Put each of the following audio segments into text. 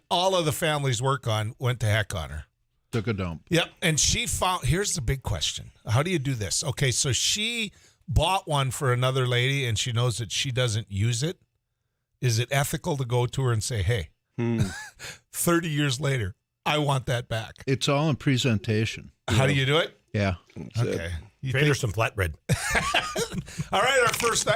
all of the family's work on went to heck on her. Took a dump. Yep. And she found, here's the big question. How do you do this? Okay, so she bought one for another lady and she knows that she doesn't use it. Is it ethical to go to her and say, hey, 30 years later, I want that back? It's all in presentation. How do you do it? Yeah. Okay. You Trade her some flatbread. All right, our first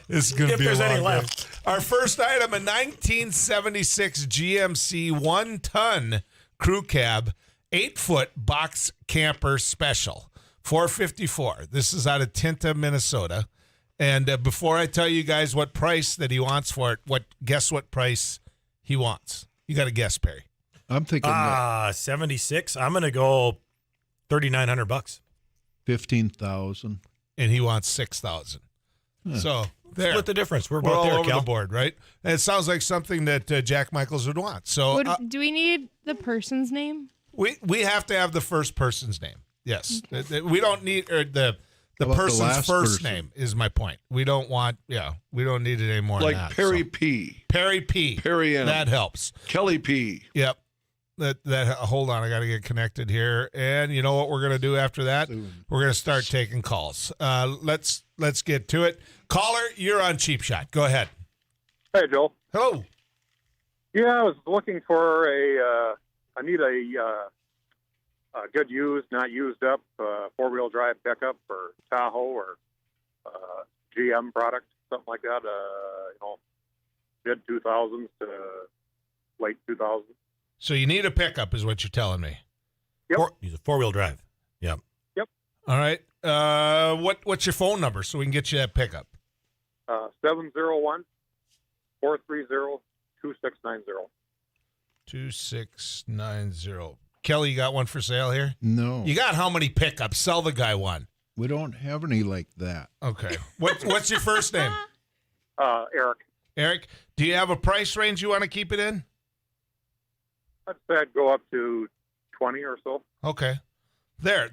this is going to be there's a long any day. left. Our first item, a 1976 GMC 1-ton crew cab, 8-foot box camper special, $454. This is out of Tinta, Minnesota. And before I tell you guys what price that he wants for it, guess what price he wants? You got to guess, Perry. I'm thinking 76. I'm going to go $3,900. 15,000. And he wants 6,000. So there. Split the difference. We're We're both all there, over Cal. the board, right? And it sounds like something that Jack Michaels would want. So Do we need the person's name? we have to have the first person's name. Yes. We don't need the How about the person's last first person? name is my point. We don't want, we don't need it anymore Like than that. Perry so. P. Perry P. Perry M. That helps. Kelly P. Yep. Hold on, I got to get connected here. And you know what we're going to do after that? We're going to start taking calls. Let's get to it. Caller, you're on Cheap Shot. Go ahead. Hey, Joel. Hello. Yeah, I was looking for I need a good used, not used up, four-wheel drive pickup for Tahoe or GM product, something like that. Mid 2000s to late 2000s. So you need a pickup is what you're telling me. Yep. He's a four-wheel drive. Yep. All right. What's your phone number so we can get you that pickup? 701-430-2690. 2690. Kelly, you got one for sale here? No. You got how many pickups? Sell the guy one. We don't have any like that. Okay. What's your first name? Eric. Eric, do you have a price range you want to keep it in? I'd say I'd go up to 20 or so. Okay. There.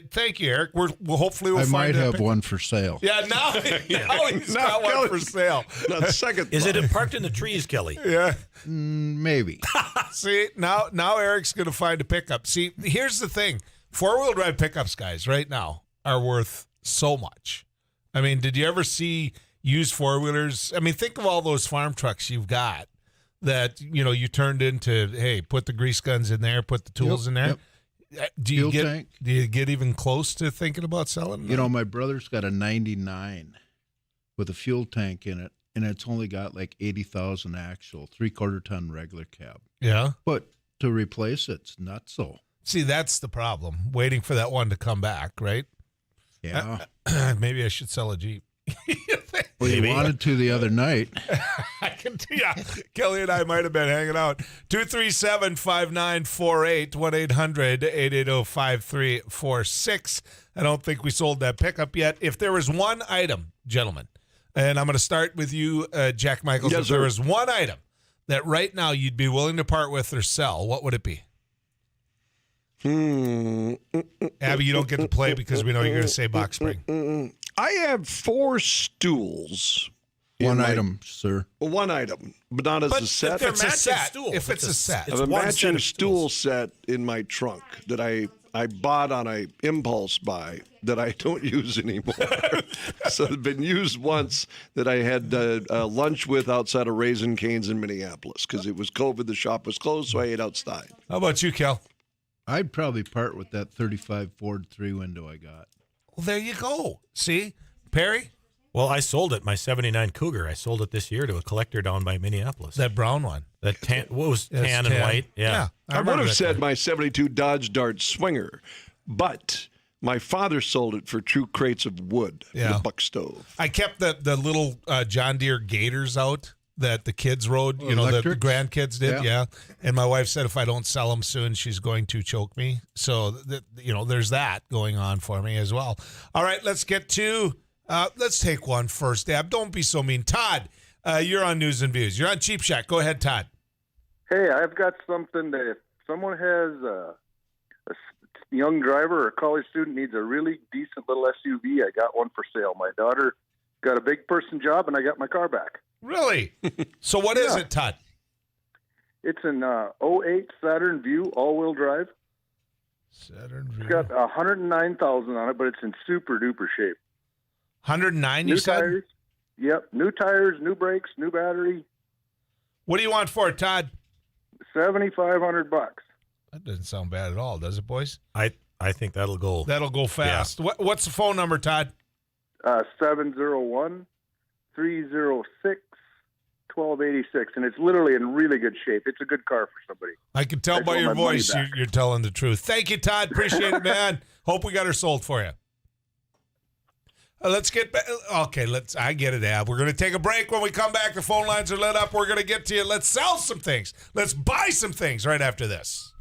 Thank you, Eric. We'll hopefully I find might a have pick- one for sale. Yeah, now he's got one Kelly- for sale. Not second. Is thought. it parked in the trees, Kelly? Yeah. Maybe. See, now Eric's going to find a pickup. See, here's the thing. Four-wheel drive pickups, guys, right now are worth so much. I mean, did you ever see used four-wheelers? I mean, think of all those farm trucks you've got that, you turned into, hey, put the grease guns in there, put the tools in there. Yep. Do you Fuel tank. Do you get even close to thinking about selling them? My brother's got a 99 with a fuel tank in it, and it's only got like 80,000 actual, 3/4 ton regular cab. Yeah. But to replace it's not so. See, that's the problem. Waiting for that one to come back, right? Yeah. Maybe I should sell a Jeep. Well, you wanted to the other night. I can, yeah. Kelly and I might have been hanging out. 237-5948, 1-800-880-5346. I don't think we sold that pickup yet. If there was one item, gentlemen, and I'm going to start with you, Jack Michaels. Yes, if there sir. was one item that right now you'd be willing to part with or sell, what would it be? Abby, you don't get to play because we know you're going to say box spring. I have 4 stools. One item, sir. One item, but not as But a set. if it's a matching set, stool. if it's a set. I have a one set matching of stool stools. set in my trunk that I bought on a impulse buy that I don't use anymore. So it's been used once that I had lunch with outside of Raisin Cane's in Minneapolis because it was COVID. The shop was closed, so I ate outside. How about you, Kel? I'd probably part with that 35 Ford 3-window I got. Well, there you go. See? Perry? Well, I sold it, my 79 Cougar. I sold it this year to a collector down by Minneapolis. That brown one. That tan, what was Yes, tan and white? Yeah. I would remember have that said car. my 72 Dodge Dart Swinger, but my father sold it for 2 crates of wood in Yeah. a buck stove. I kept the little John Deere Gators out that the kids rode, the Electrics? grandkids did, Yeah. yeah. And my wife said if I don't sell them soon, she's going to choke me. So, there's that going on for me as well. All right, let's get to, let's take one first, Ab. Don't be so mean. Todd, you're on News and Views. You're on Cheap Shot. Go ahead, Todd. Hey, I've got something that if someone has a young driver or a college student needs a really decent little SUV, I got one for sale. My daughter got a big person job, and I got my car back. Really? So what is it, Todd? It's an 08 Saturn View all-wheel drive. Saturn It's View. got 109,000 on it, but it's in super duper shape. 109, you New said? tires. Yep, new tires, new brakes, new battery. What do you want for it, Todd? $7,500. That doesn't sound bad at all, does it, boys? I think that'll go. That'll go fast. What's the phone number, Todd? 701-306-1286, and it's literally in really good shape. It's a good car for somebody. I can tell I by want your my money voice back. you're telling the truth. Thank you, Todd. Appreciate it, man. Hope we got her sold for you. Let's get back. Okay, I get it, Ab. We're going to take a break. When we come back, the phone lines are lit up. We're going to get to you. Let's sell some things. Let's buy some things right after this.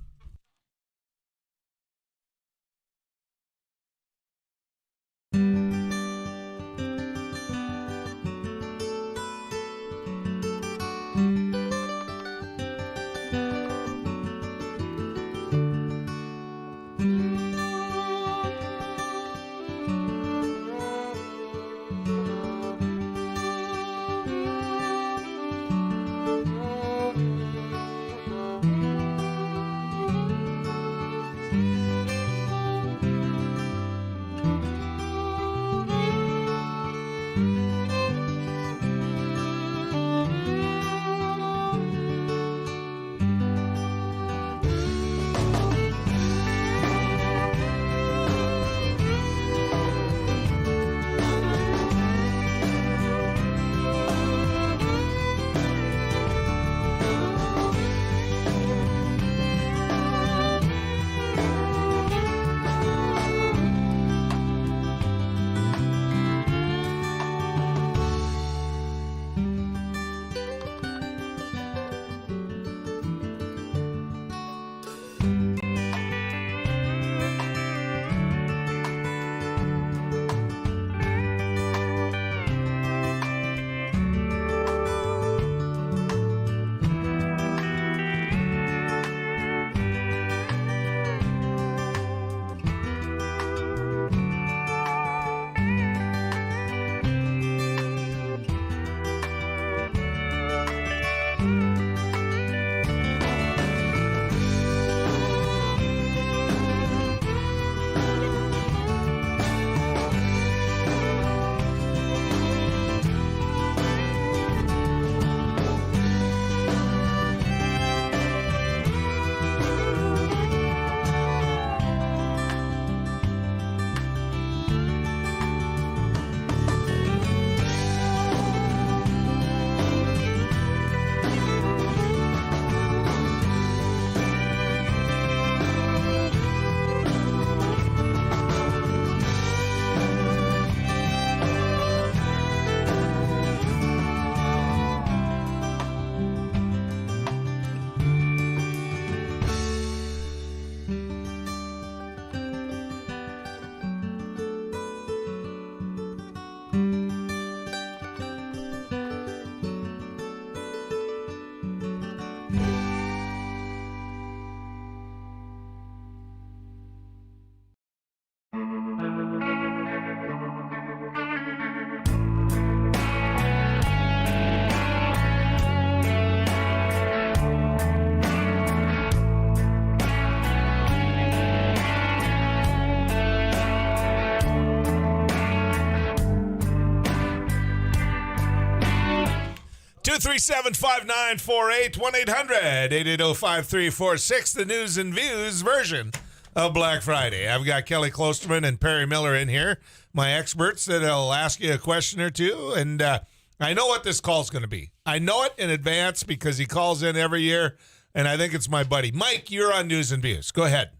Two 237-5948, 1-800-880-5346, the news and views version of Black Friday. I've got Kelly Klosterman and Perry Miller in here, my experts that'll ask you a question or two, and I know what this call's going to be. I know it in advance because he calls in every year, and I think it's my buddy. Mike, you're on news and views. Go ahead.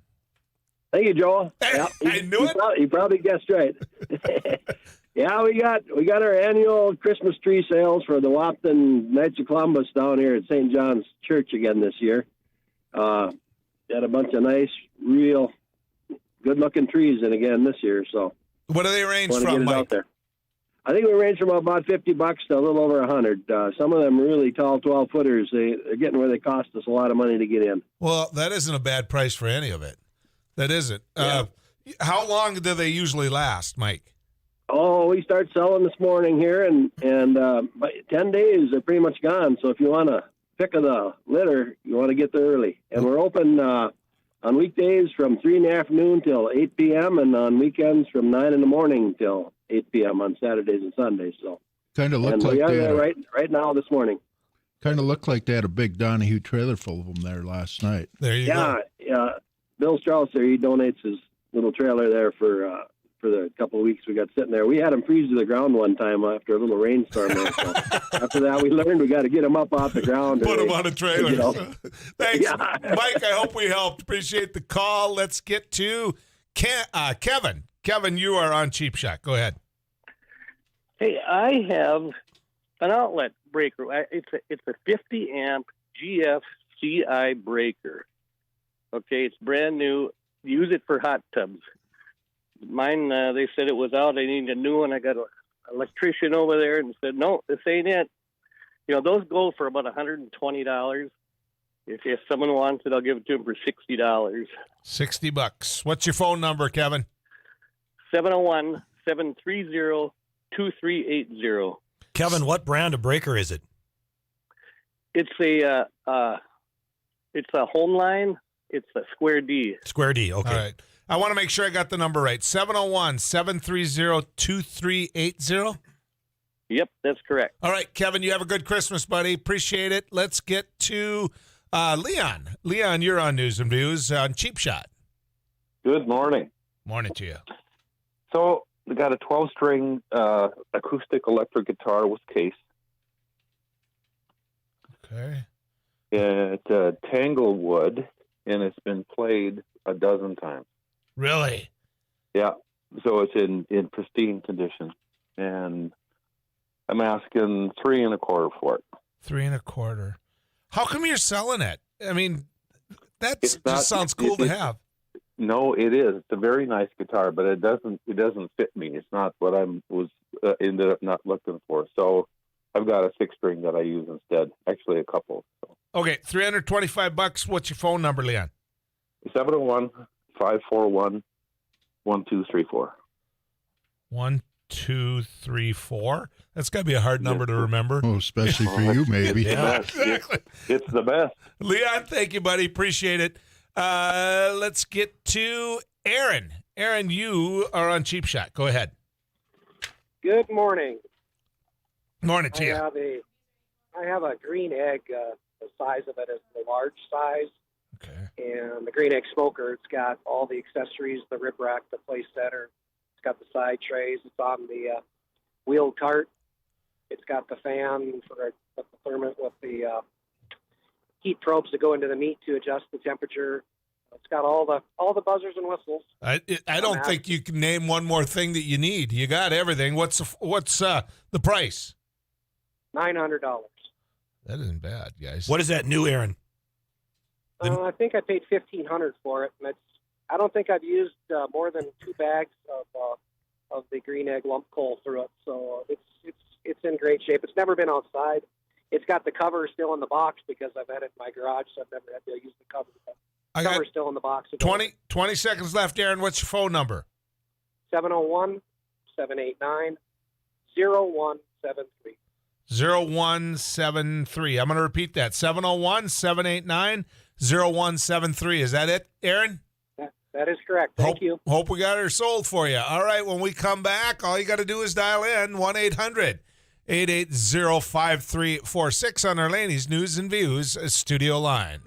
Thank you, Joel. I knew it. You probably guessed right. Yeah, we got our annual Christmas tree sales for the Wapton Knights of Columbus down here at St. John's Church again this year. Got a bunch of nice, real, good-looking trees in again this year. So, what do they range want to from, get it Mike? out there. I think we range from about $50 to a little over $100. Some of them really tall 12-footers. They're getting where they cost us a lot of money to get in. Well, that isn't a bad price for any of it. That isn't. Yeah. How long do they usually last, Mike? Oh, we start selling this morning here, and by 10 days they're pretty much gone. So if you want to pick of the litter, you want to get there early. And we're open on weekdays from 3 in the afternoon till 8 p.m. and on weekends from 9 in the morning till 8 p.m. on Saturdays and Sundays. So Kind of looked and like we are they there had right now this morning. kind of looked like they had a big Donahue trailer full of them there last night. There you go. Yeah. Bill Strauss there, he donates his little trailer there for the couple of weeks we got sitting there. We had him freeze to the ground one time after a little rainstorm there. So after that, we learned we got to get him up off the ground. Put him on a trailer. You know. Thanks, Yeah. Mike. I hope we helped. Appreciate the call. Let's get to Kevin. Kevin, you are on Cheap Shot. Go ahead. Hey, I have an outlet breaker. It's a 50 amp GFCI breaker. Okay, it's brand new. Use it for hot tubs. Mine, they said it was out. I need a new one. I got an electrician over there and said, no, this ain't it. You know, those go for about $120. If someone wants it, I'll give it to them for $60. $60. What's your phone number, Kevin? 701-730-2380. Kevin, what brand of breaker is it? It's a home line. It's a Square D. Square D, okay. All right. I want to make sure I got the number right. 701-730-2380. Yep, that's correct. All right, Kevin, you have a good Christmas, buddy. Appreciate it. Let's get to Leon. Leon, you're on News and Views on Cheap Shot. Good morning. Morning to you. So we got a 12-string acoustic electric guitar with case. Okay. It's Tanglewood, and it's been played a dozen times. Really? Yeah. So it's in pristine condition, and I'm asking $3.25 for it. $3.25. How come you're selling it? I mean, that It's not- just sounds cool to it's- have. No, it is. It's a very nice guitar, but it doesn't fit me. It's not what I ended up not looking for. So I've got a 6-string that I use instead. Actually, a couple. So. Okay, $325. What's your phone number, Leon? 701-541-1234. 1234. That's got to be a hard number to remember. Oh, especially for you, maybe. Yeah. Exactly. It's the best. Leon, thank you, buddy. Appreciate it. Let's get to Aaron. Aaron, you are on Cheap Shot. Go ahead. Good morning. Morning to you. I have a green egg. The size of it is the large size. Okay. And the green egg smoker, it's got all the accessories, the rib rack, the place setter. It's got the side trays. It's on the wheeled cart. It's got the fan for the thermostat with the heat probes that go into the meat to adjust the temperature. It's got all the buzzers and whistles. I don't think you can name one more thing that you need. You got everything. What's the price? $900. That isn't bad, guys. What is that new, Aaron? I think I paid $1,500 for it, and I don't think I've used more than 2 bags of the green egg lump coal through it. So it's in great shape. It's never been outside. It's got the cover still in the box because I've had it in my garage, so I've never had to use the cover. The cover's still in the box. 20 seconds left, Aaron. What's your phone number? 701-789-0173. 0173. I'm going to repeat that. 701-789-0173. Is that it, Aaron? That is correct. Thank you. Hope we got her sold for you. All right, when we come back, all you got to do is dial in 1-800-880-5346 on our Laney's News and Views studio line.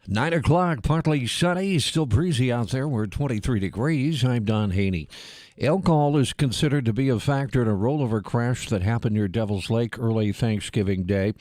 9 o'clock, partly sunny, still breezy out there. We're 23 degrees. I'm Don Haney. Alcohol is considered to be a factor in a rollover crash that happened near Devil's Lake early Thanksgiving Day.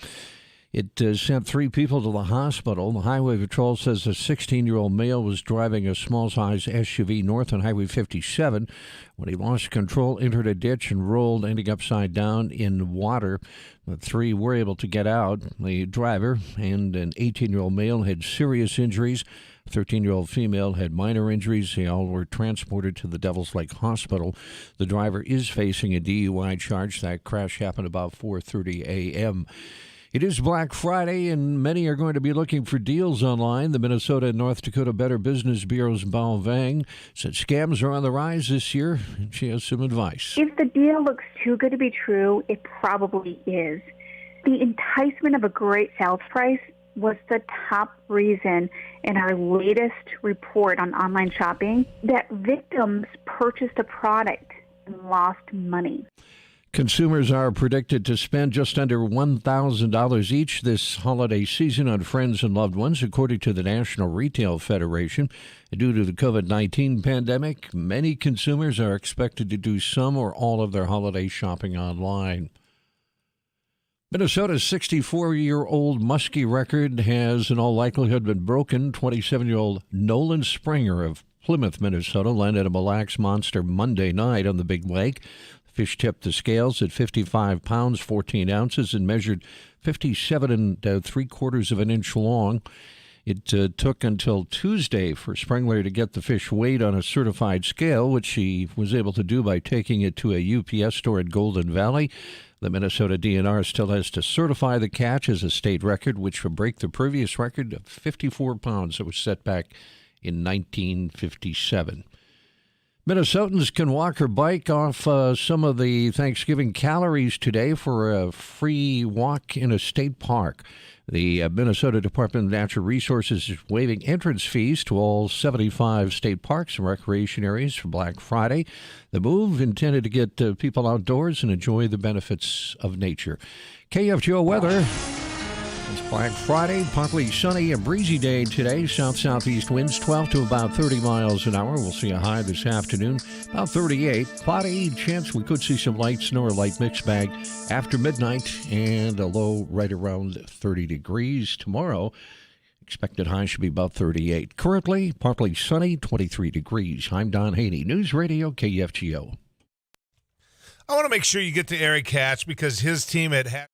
It sent 3 people to the hospital. The Highway Patrol says a 16-year-old male was driving a small-size SUV north on Highway 57 when he lost control, entered a ditch, and rolled, ending upside down in water. The 3 were able to get out. The driver and an 18-year-old male had serious injuries. A 13-year-old female had minor injuries. They all were transported to the Devil's Lake Hospital. The driver is facing a DUI charge. That crash happened about 4:30 a.m. It is Black Friday, and many are going to be looking for deals online. The Minnesota and North Dakota Better Business Bureau's Bao Vang said scams are on the rise this year, and she has some advice. If the deal looks too good to be true, it probably is. The enticement of a great sales price was the top reason in our latest report on online shopping that victims purchased a product and lost money. Consumers are predicted to spend just under $1,000 each this holiday season on friends and loved ones, according to the National Retail Federation. Due to the COVID-19 pandemic, many consumers are expected to do some or all of their holiday shopping online. Minnesota's 64-year-old Muskie record has in all likelihood been broken. 27-year-old Nolan Springer of Plymouth, Minnesota, landed a Mille Lacs monster Monday night on the Big Lake. Fish tipped the scales at 55 pounds, 14 ounces, and measured 57 3/4 of an inch long. It took until Tuesday for Springler to get the fish weighed on a certified scale, which she was able to do by taking it to a UPS store in Golden Valley. The Minnesota DNR still has to certify the catch as a state record, which will break the previous record of 54 pounds that was set back in 1957. Minnesotans can walk or bike off some of the Thanksgiving calories today for a free walk in a state park. The Minnesota Department of Natural Resources is waiving entrance fees to all 75 state parks and recreation areas for Black Friday. The move intended to get people outdoors and enjoy the benefits of nature. KFGO weather. It's Black Friday, partly sunny, a breezy day today. South-southeast winds 12 to about 30 miles an hour. We'll see a high this afternoon, about 38. Cloudy, chance we could see some light snow or light mixed bag after midnight, and a low right around 30 degrees tomorrow. Expected high should be about 38. Currently, partly sunny, 23 degrees. I'm Don Haney, News Radio KFGO. I want to make sure you get to Eric Hatch because his team at Hatch.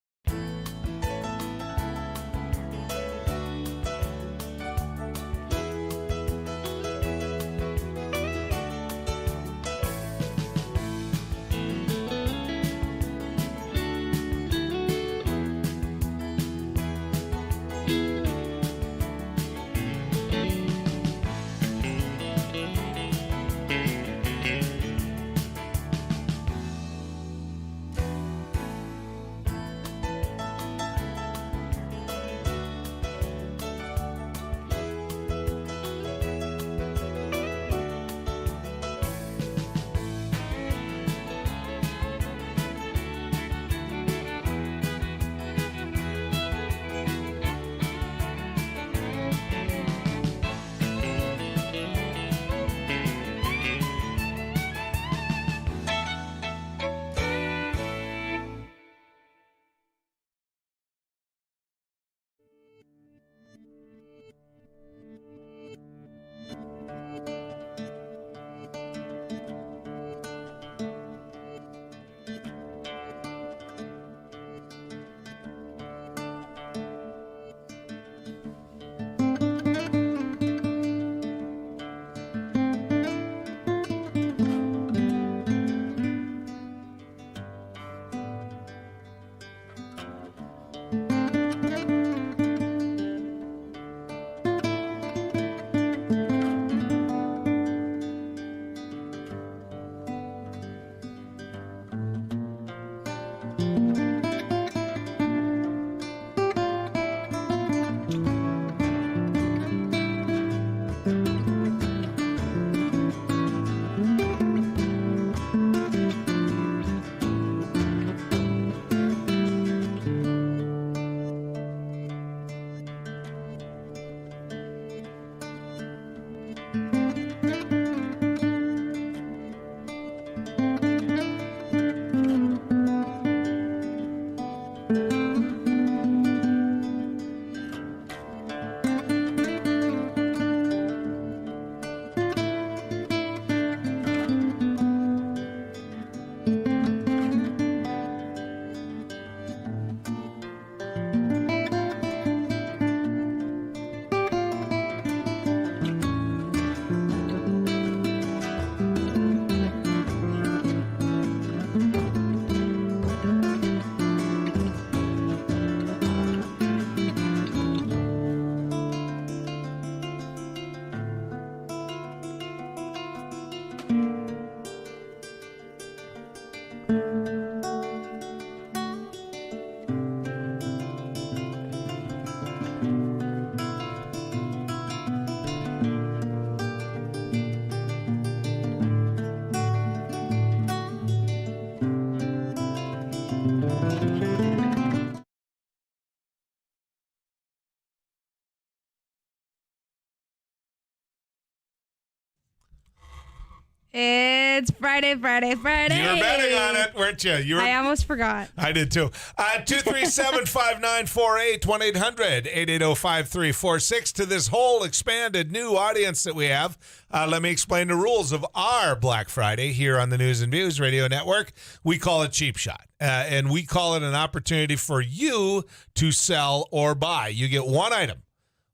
It's Friday. You were betting on it, weren't you? I almost forgot. I did too. 237-5948, 1-800-880-5346 to this whole expanded new audience that we have. Let me explain the rules of our Black Friday here on the News and Views Radio Network. We call it Cheap Shot, and we call it an opportunity for you to sell or buy. You get one item.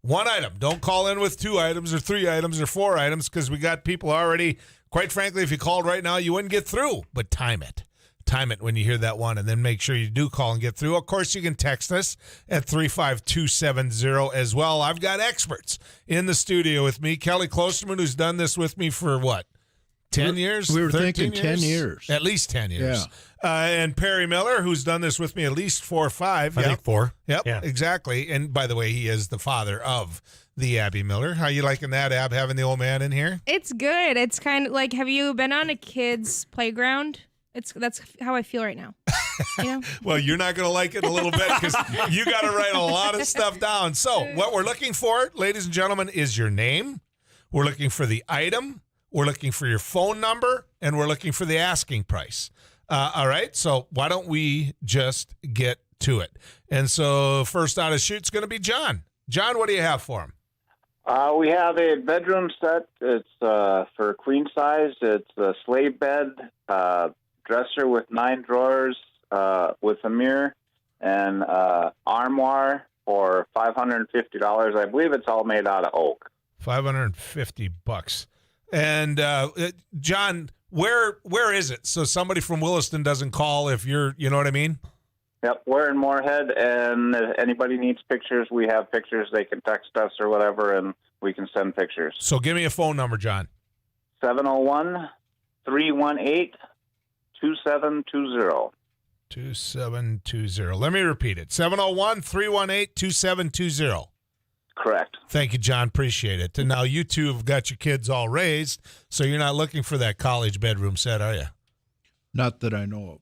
One item. Don't call in with 2 items or 3 items or 4 items because we got people already. Quite frankly, if you called right now, you wouldn't get through. But time it. Time it when you hear that one, and then make sure you do call and get through. Of course, you can text us at 35270 as well. I've got experts in the studio with me. Kelly Klosterman, who's done this with me for what? 10 years? We were 13 thinking 10 years. At least 10 years. Yeah. And Perry Miller, who's done this with me at least 4 or 5. I think 4. Yep, Yeah. exactly. And by the way, he is the father of the Abby Miller. How you liking that, Ab, having the old man in here? It's good. It's kind of like, have you been on a kid's playground? That's how I feel right now. You know? Well, you're not going to like it a little bit because you got to write a lot of stuff down. So what we're looking for, ladies and gentlemen, is your name. We're looking for the item. We're looking for your phone number, and we're looking for the asking price. All right, so why don't we just get to it? And so first out of shoot's going to be John. John, what do you have for him? We have a bedroom set. It's for queen size. It's a slave bed, dresser with 9 drawers with a mirror, and armoire for $550. I believe it's all made out of oak. $550. And John, where is it? So somebody from Williston doesn't call if you're, you know what I mean? Yep, we're in Moorhead, and if anybody needs pictures, we have pictures. They can text us or whatever, and we can send pictures. So give me a phone number, John. 701-318-2720. 2720. Let me repeat it. 701-318-2720. Correct. Thank you, John. Appreciate it. And now you two have got your kids all raised, so you're not looking for that college bedroom set, are you? Not that I know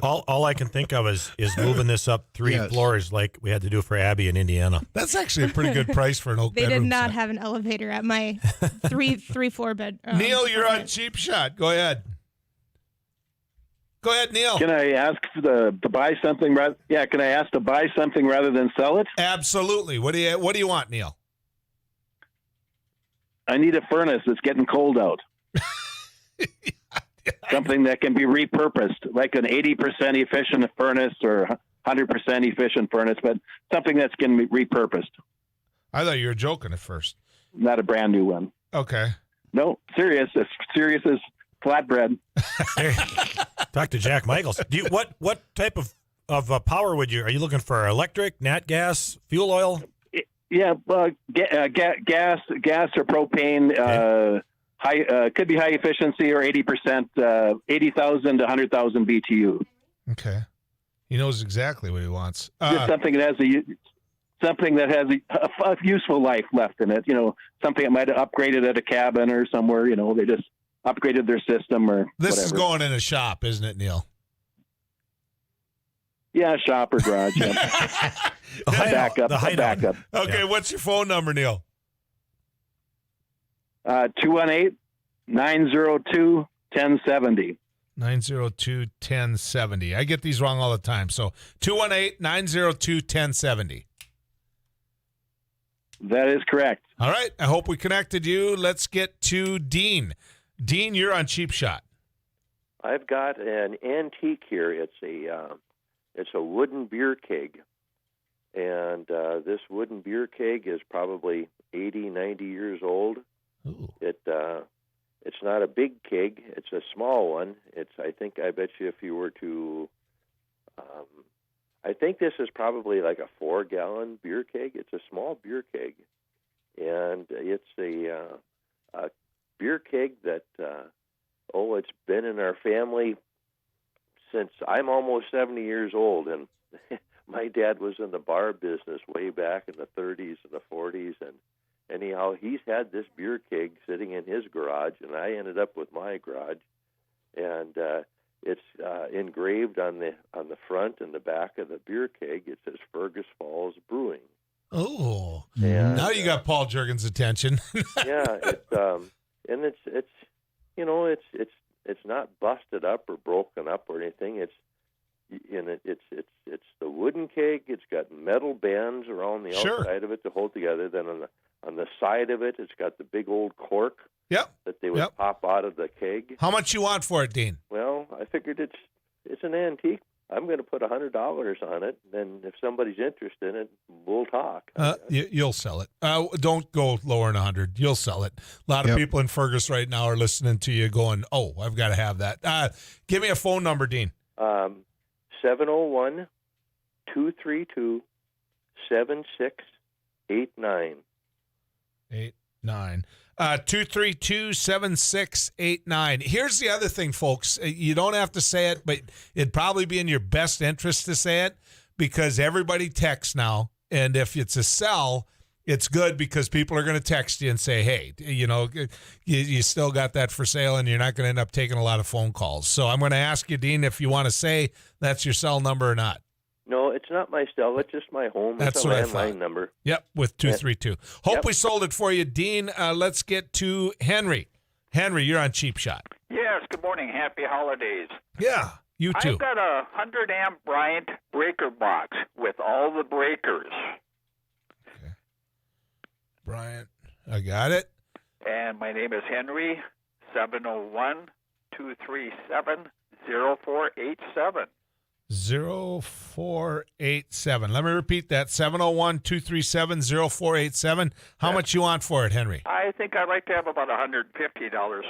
all of. I can think of is moving this up 3 floors like we had to do for Abby in Indiana. That's actually a pretty good price for an oak They bedroom did not set. have an elevator at my three floor bed. Neil, you're on Cheap Shot. Go ahead. Go ahead, Neil. Can I ask to buy something? Can I ask to buy something rather than sell it? Absolutely. What do you want, Neil? I need a furnace. It's getting cold out. Something that can be repurposed, like an 80% efficient furnace or 100% efficient furnace, but something that's going to be repurposed. I thought you were joking at first. Not a brand new one. Okay. No, serious. As serious as flatbread. Talk to Jack Michaels. What type of power are you looking for? Electric, nat gas, fuel oil? Yeah, gas or propane. Okay. High could be high efficiency or 80%, 80,000 to 100,000 BTU. Okay, he knows exactly what he wants. Just something that has a useful life left in it. You know, something that might have upgraded at a cabin or somewhere. You know, they just upgraded their system or this whatever. is going in a shop, isn't it, Neil? Yeah, shop or garage. Yeah. Backup. Okay, what's your phone number, Neil? 218-902-1070. 902-1070. I get these wrong all the time. So 218-902-1070. That is correct. All right. I hope we connected you. Let's get to Dean. Dean, you're on Cheap Shot. I've got an antique here. It's a wooden beer keg. And this wooden beer keg is probably 80, 90 years old. Ooh. It's not a big keg. It's a small one. I bet you if you were to, I think this is probably like a 4-gallon beer keg. It's a small beer keg. And it's a beer keg that, it's been in our family since I'm almost 70 years old. And my dad was in the bar business way back in the 30s and the 40s. And anyhow, he's had this beer keg sitting in his garage, and I ended up with my garage. And it's engraved on the front and the back of the beer keg. It says Fergus Falls Brewing. Oh, and, now you got Paul Jurgen's attention. Yeah, and it's not busted up or broken up or anything. It's the wooden keg. It's got metal bands around the outside of it to hold together. Then on the side of it, it's got the big old cork. Yep. That they would pop out of the keg. How much you want for it, Dean? Well, I figured it's an antique. I'm going to put $100 on it. Then if somebody's interested in it, we'll talk. You'll sell it. Don't go lower than 100. You'll sell it. A lot of people in Fergus right now are listening to you going, oh, I've got to have that. Give me a phone number, Dean. 701-232-7689. 89. 232-7689. Here's the other thing, folks. You don't have to say it, but it'd probably be in your best interest to say it because everybody texts now. And if it's a sell, it's good because people are going to text you and say, hey, you still got that for sale and you're not going to end up taking a lot of phone calls. So I'm going to ask you, Dean, if you want to say that's your cell number or not. No, it's not my cell. It's just my home. That's it's a what landline number. Yep, with 232. Hope we sold it for you, Dean. Let's get to Henry. Henry, you're on Cheap Shot. Yes, good morning. Happy holidays. Yeah, you too. I've got a 100-amp Bryant breaker box with all the breakers. Okay. Bryant, I got it. And my name is Henry, 701-237-0487. 0487. Let me repeat that. 701-237-0487. How much you want for it, Henry? I think I'd like to have about $150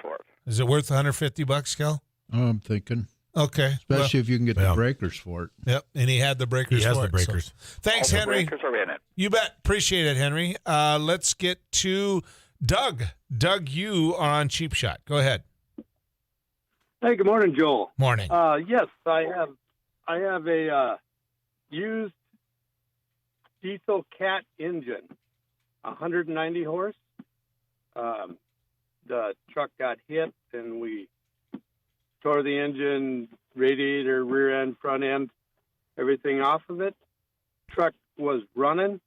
for it. Is it worth $150, Kel? I'm thinking. Okay. Especially if you can get the breakers for it. Yep. And he had the breakers He has for the it, breakers. So. Thanks, All Henry. the breakers are in it. You bet. Appreciate it, Henry. Let's get to Doug. Doug, you are on Cheap Shot. Go ahead. Hey, good morning, Joel. Morning. Yes, I have a used diesel cat engine, 190 horse. The truck got hit, and we tore the engine, radiator, rear end, front end, everything off of it. Truck was running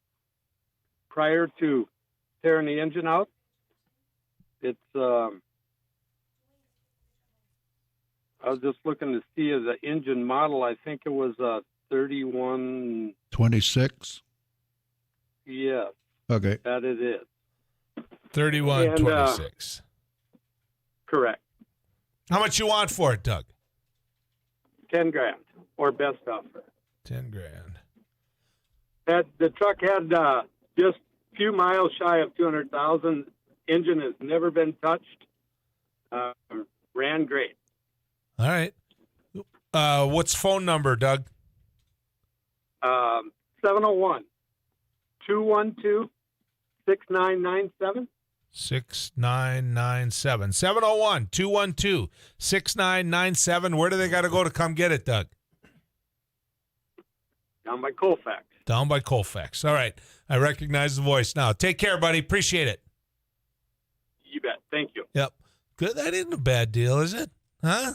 prior to tearing the engine out. It's I was just looking to see the engine model. I think it was a 3126. Yes. Okay. That it is. 3126. Correct. How much you want for it, Doug? $10,000 or best offer. $10,000. The truck had just a few miles shy of 200,000. Engine has never been touched. Ran great. All right. What's phone number, Doug? 701-212-6997. 6997. 701-212-6997. Where do they got to go to come get it, Doug? Down by Colfax. Down by Colfax. All right. I recognize the voice now. Take care, buddy. Appreciate it. You bet. Thank you. Yep. Good. That isn't a bad deal, is it? Huh?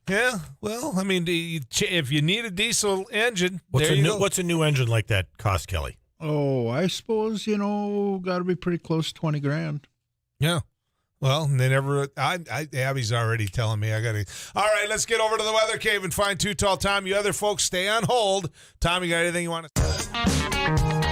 Yeah. Well, I mean, if you need a diesel engine, what's a new engine like that cost, Kelly? Oh, I suppose, got to be pretty close to $20,000. Yeah. Well, they never. Abby's already telling me I got to. All right, let's get over to the weather cave and find Too Tall Tom. You other folks, stay on hold. Tom, you got anything you want to say?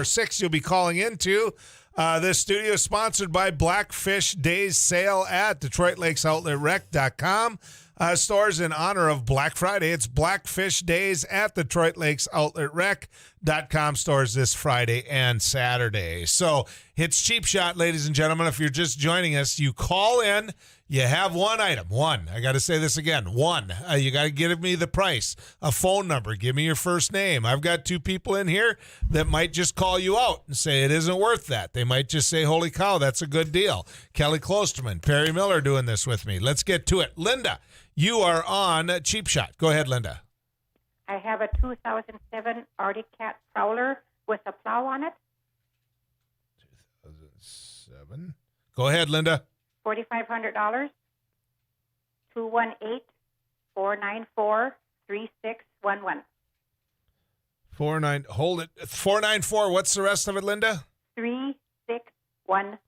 Six you'll be calling into. This studio is sponsored by Blackfish Days Sale at DetroitLakesOutletRec.com. Stores in honor of Black Friday. It's Blackfish Days at DetroitLakesOutletRec.com. Stores this Friday and Saturday. So it's Cheap Shot, ladies and gentlemen. If you're just joining us, you call in. You have one item. One. I got to say this again. One. You got to give me the price, a phone number. Give me your first name. I've got two people in here that might just call you out and say it isn't worth that. They might just say, holy cow, that's a good deal. Kelly Klosterman, Perry Miller doing this with me. Let's get to it. Linda, you are on Cheap Shot. Go ahead, Linda. I have a 2007 Arctic Cat Prowler with a plow on it. 2007. Go ahead, Linda. $4,500. 218-494-3611. Hold it. 494. What's the rest of it, Linda? 3611.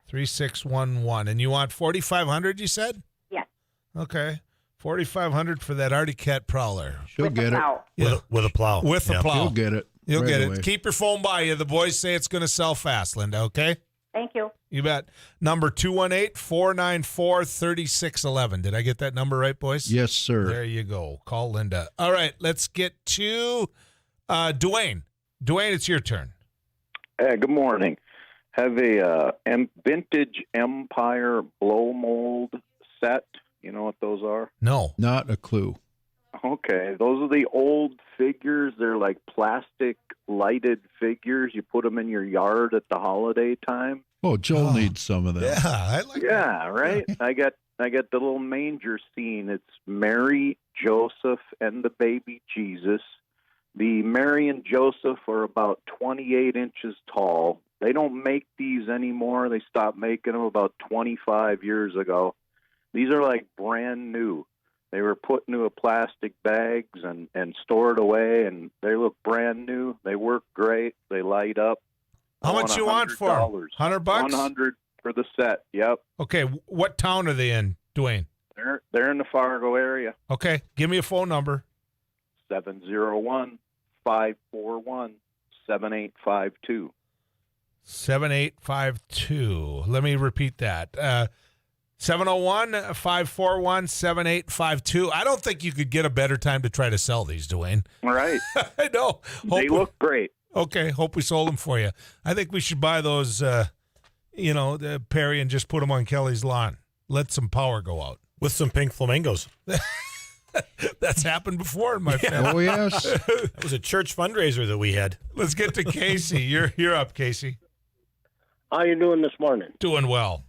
3611. And you want 4,500? You said? Yes. Okay. 4,500 for that Arctic Cat Prowler. She'll get it. Yeah. With a plow. With a plow. You'll get it. You'll right get away. it. Keep your phone by you. The boys say it's going to sell fast, Linda, okay? Thank you. You bet. Number 218-494-3611. Did I get that number right, boys? Yes, sir. There you go. Call Linda. All right, let's get to Dwayne. Dwayne, it's your turn. Good morning. Have a vintage Empire blow mold set. You know what those are? No. Not a clue. Okay, those are the old figures. They're like plastic lighted figures. You put them in your yard at the holiday time. Oh, Joel needs some of them. Yeah, I like Yeah, right. I got the little manger scene. It's Mary, Joseph, and the baby Jesus. The Mary and Joseph are about 28 inches tall. They don't make these anymore. They stopped making them about 25 years ago. These are like brand new. They were put into a plastic bags and stored away, and they look brand new. They work great. They light up. How much you want for them? $100? $100 for the set. Yep. Okay, what town are they in, Dwayne? They're in the Fargo area. Okay, give me a phone number. 701-541-7852. 7852. Let me repeat that. 701-541-7852. I don't think you could get a better time to try to sell these, Dwayne. Right. I know. They look great. Okay, hope we sold them for you. I think we should buy those, Perry, and just put them on Kelly's lawn. Let some power go out. With some pink flamingos. That's happened before in my family. Oh, yes. That was a church fundraiser that we had. Let's get to Casey. You're up, Casey. How you doing this morning? Doing well.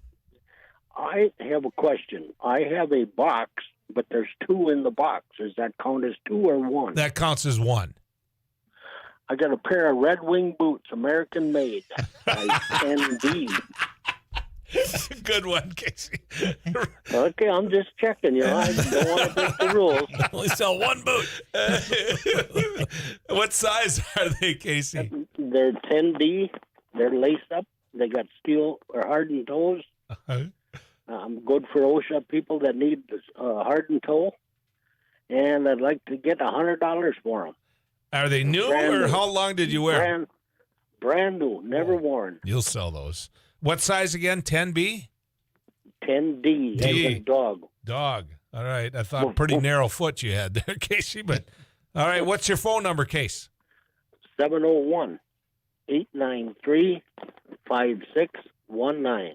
I have a question. I have a box, but there's two in the box. Does that count as two or one? That counts as one. I got a pair of Red Wing boots, American made. ND. Good one, Casey. Okay, I'm just checking. I don't want to break the rules. Only sell one boot. What size are they, Casey? They're 10D. They're laced up. They got steel or hardened toes. Good for OSHA people that need hardened toe. And I'd like to get $100 for them. Are they new, Brand or new. how long did you wear? Brand new, never worn. You'll sell those. What size again? 10B? 10D. D. As in dog. Dog. All right. I thought pretty narrow foot you had there, Casey. But all right. What's your phone number, Case? 701-893-5619.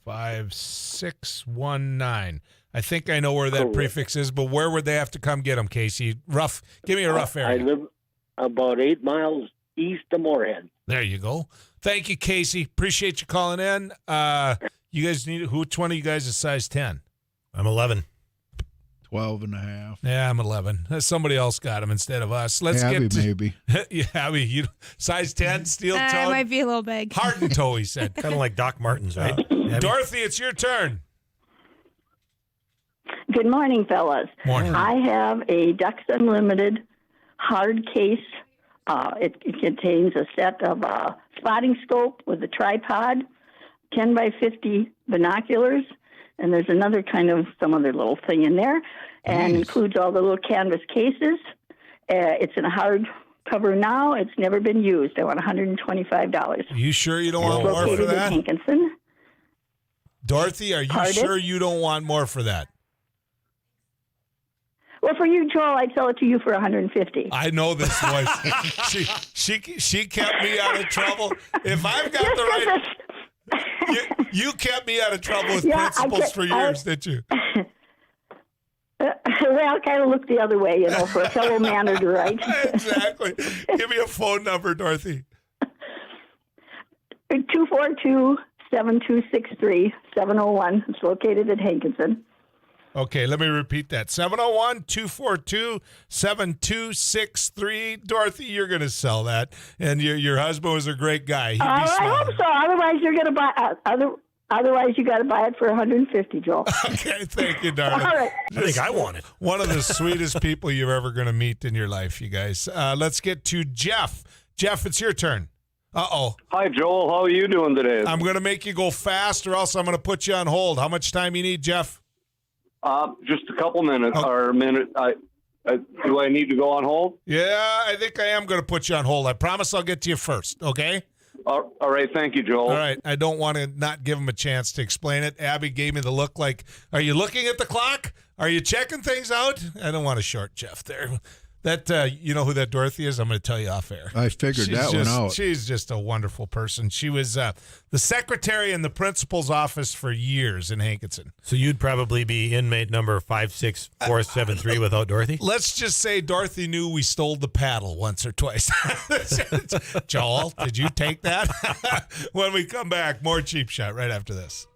5619. I think I know where that prefix is, but where would they have to come get them, Casey? Give me a rough area. I live about 8 miles east of Moorhead. There you go. Thank you, Casey. Appreciate you calling in. You guys which one of you guys is size 10? I'm 11. 12 and a half. Yeah, I'm 11. Somebody else got them instead of us. Let's Abby, get to, maybe. Yeah, Abby, size 10, steel toe? It might be a little big. Hardened toe, he said. Kind of like Doc Martens, right? Dorothy, it's your turn. Good morning, fellas. Morning. I have a Ducks Unlimited hard case. It contains a set of spotting scope with a tripod, 10 by 50 binoculars, and there's another some other little thing in there, and includes all the little canvas cases. It's in a hard cover now. It's never been used. I want $125. You sure you don't want It's more for located that? in Hankinson. Dorothy, are you Pardon? sure you don't want more for that? Well, for you, Joel, I'd sell it to you for $150. I know this voice. she kept me out of trouble. If I've got the right, you kept me out of trouble with principles for years, didn't you? Well, I kind of look the other way, for a fellow mannered, right? Exactly. Give me a phone number, Dorothy. 242-7263, 701. It's located at Hankinson. Okay, let me repeat that. 701-242-7263. Dorothy, you're going to sell that. And your husband was a great guy. He'd be I hope so. Otherwise, you're going to buy. Otherwise, you got to buy it for $150, Joel. Okay, thank you, darling. All right. I think I want it. One of the sweetest people you're ever going to meet in your life, you guys. Let's get to Jeff. Jeff, it's your turn. Uh-oh. Hi, Joel. How are you doing today? I'm going to make you go fast, or else I'm going to put you on hold. How much time you need, Jeff? Just a couple minutes or a minute. Do I need to go on hold? Yeah, I think I am going to put you on hold. I promise I'll get to you first, okay? All right. Thank you, Joel. All right. I don't want to not give him a chance to explain it. Abby gave me the look like, are you looking at the clock? Are you checking things out? I don't want to short Jeff there. That you know who that Dorothy is? I'm going to tell you off air. I figured one out. She's just a wonderful person. She was the secretary in the principal's office for years in Hankinson. So you'd probably be inmate number 56473 without Dorothy? Let's just say Dorothy knew we stole the paddle once or twice. Joel, did you take that? When we come back, more Cheap Shot right after this.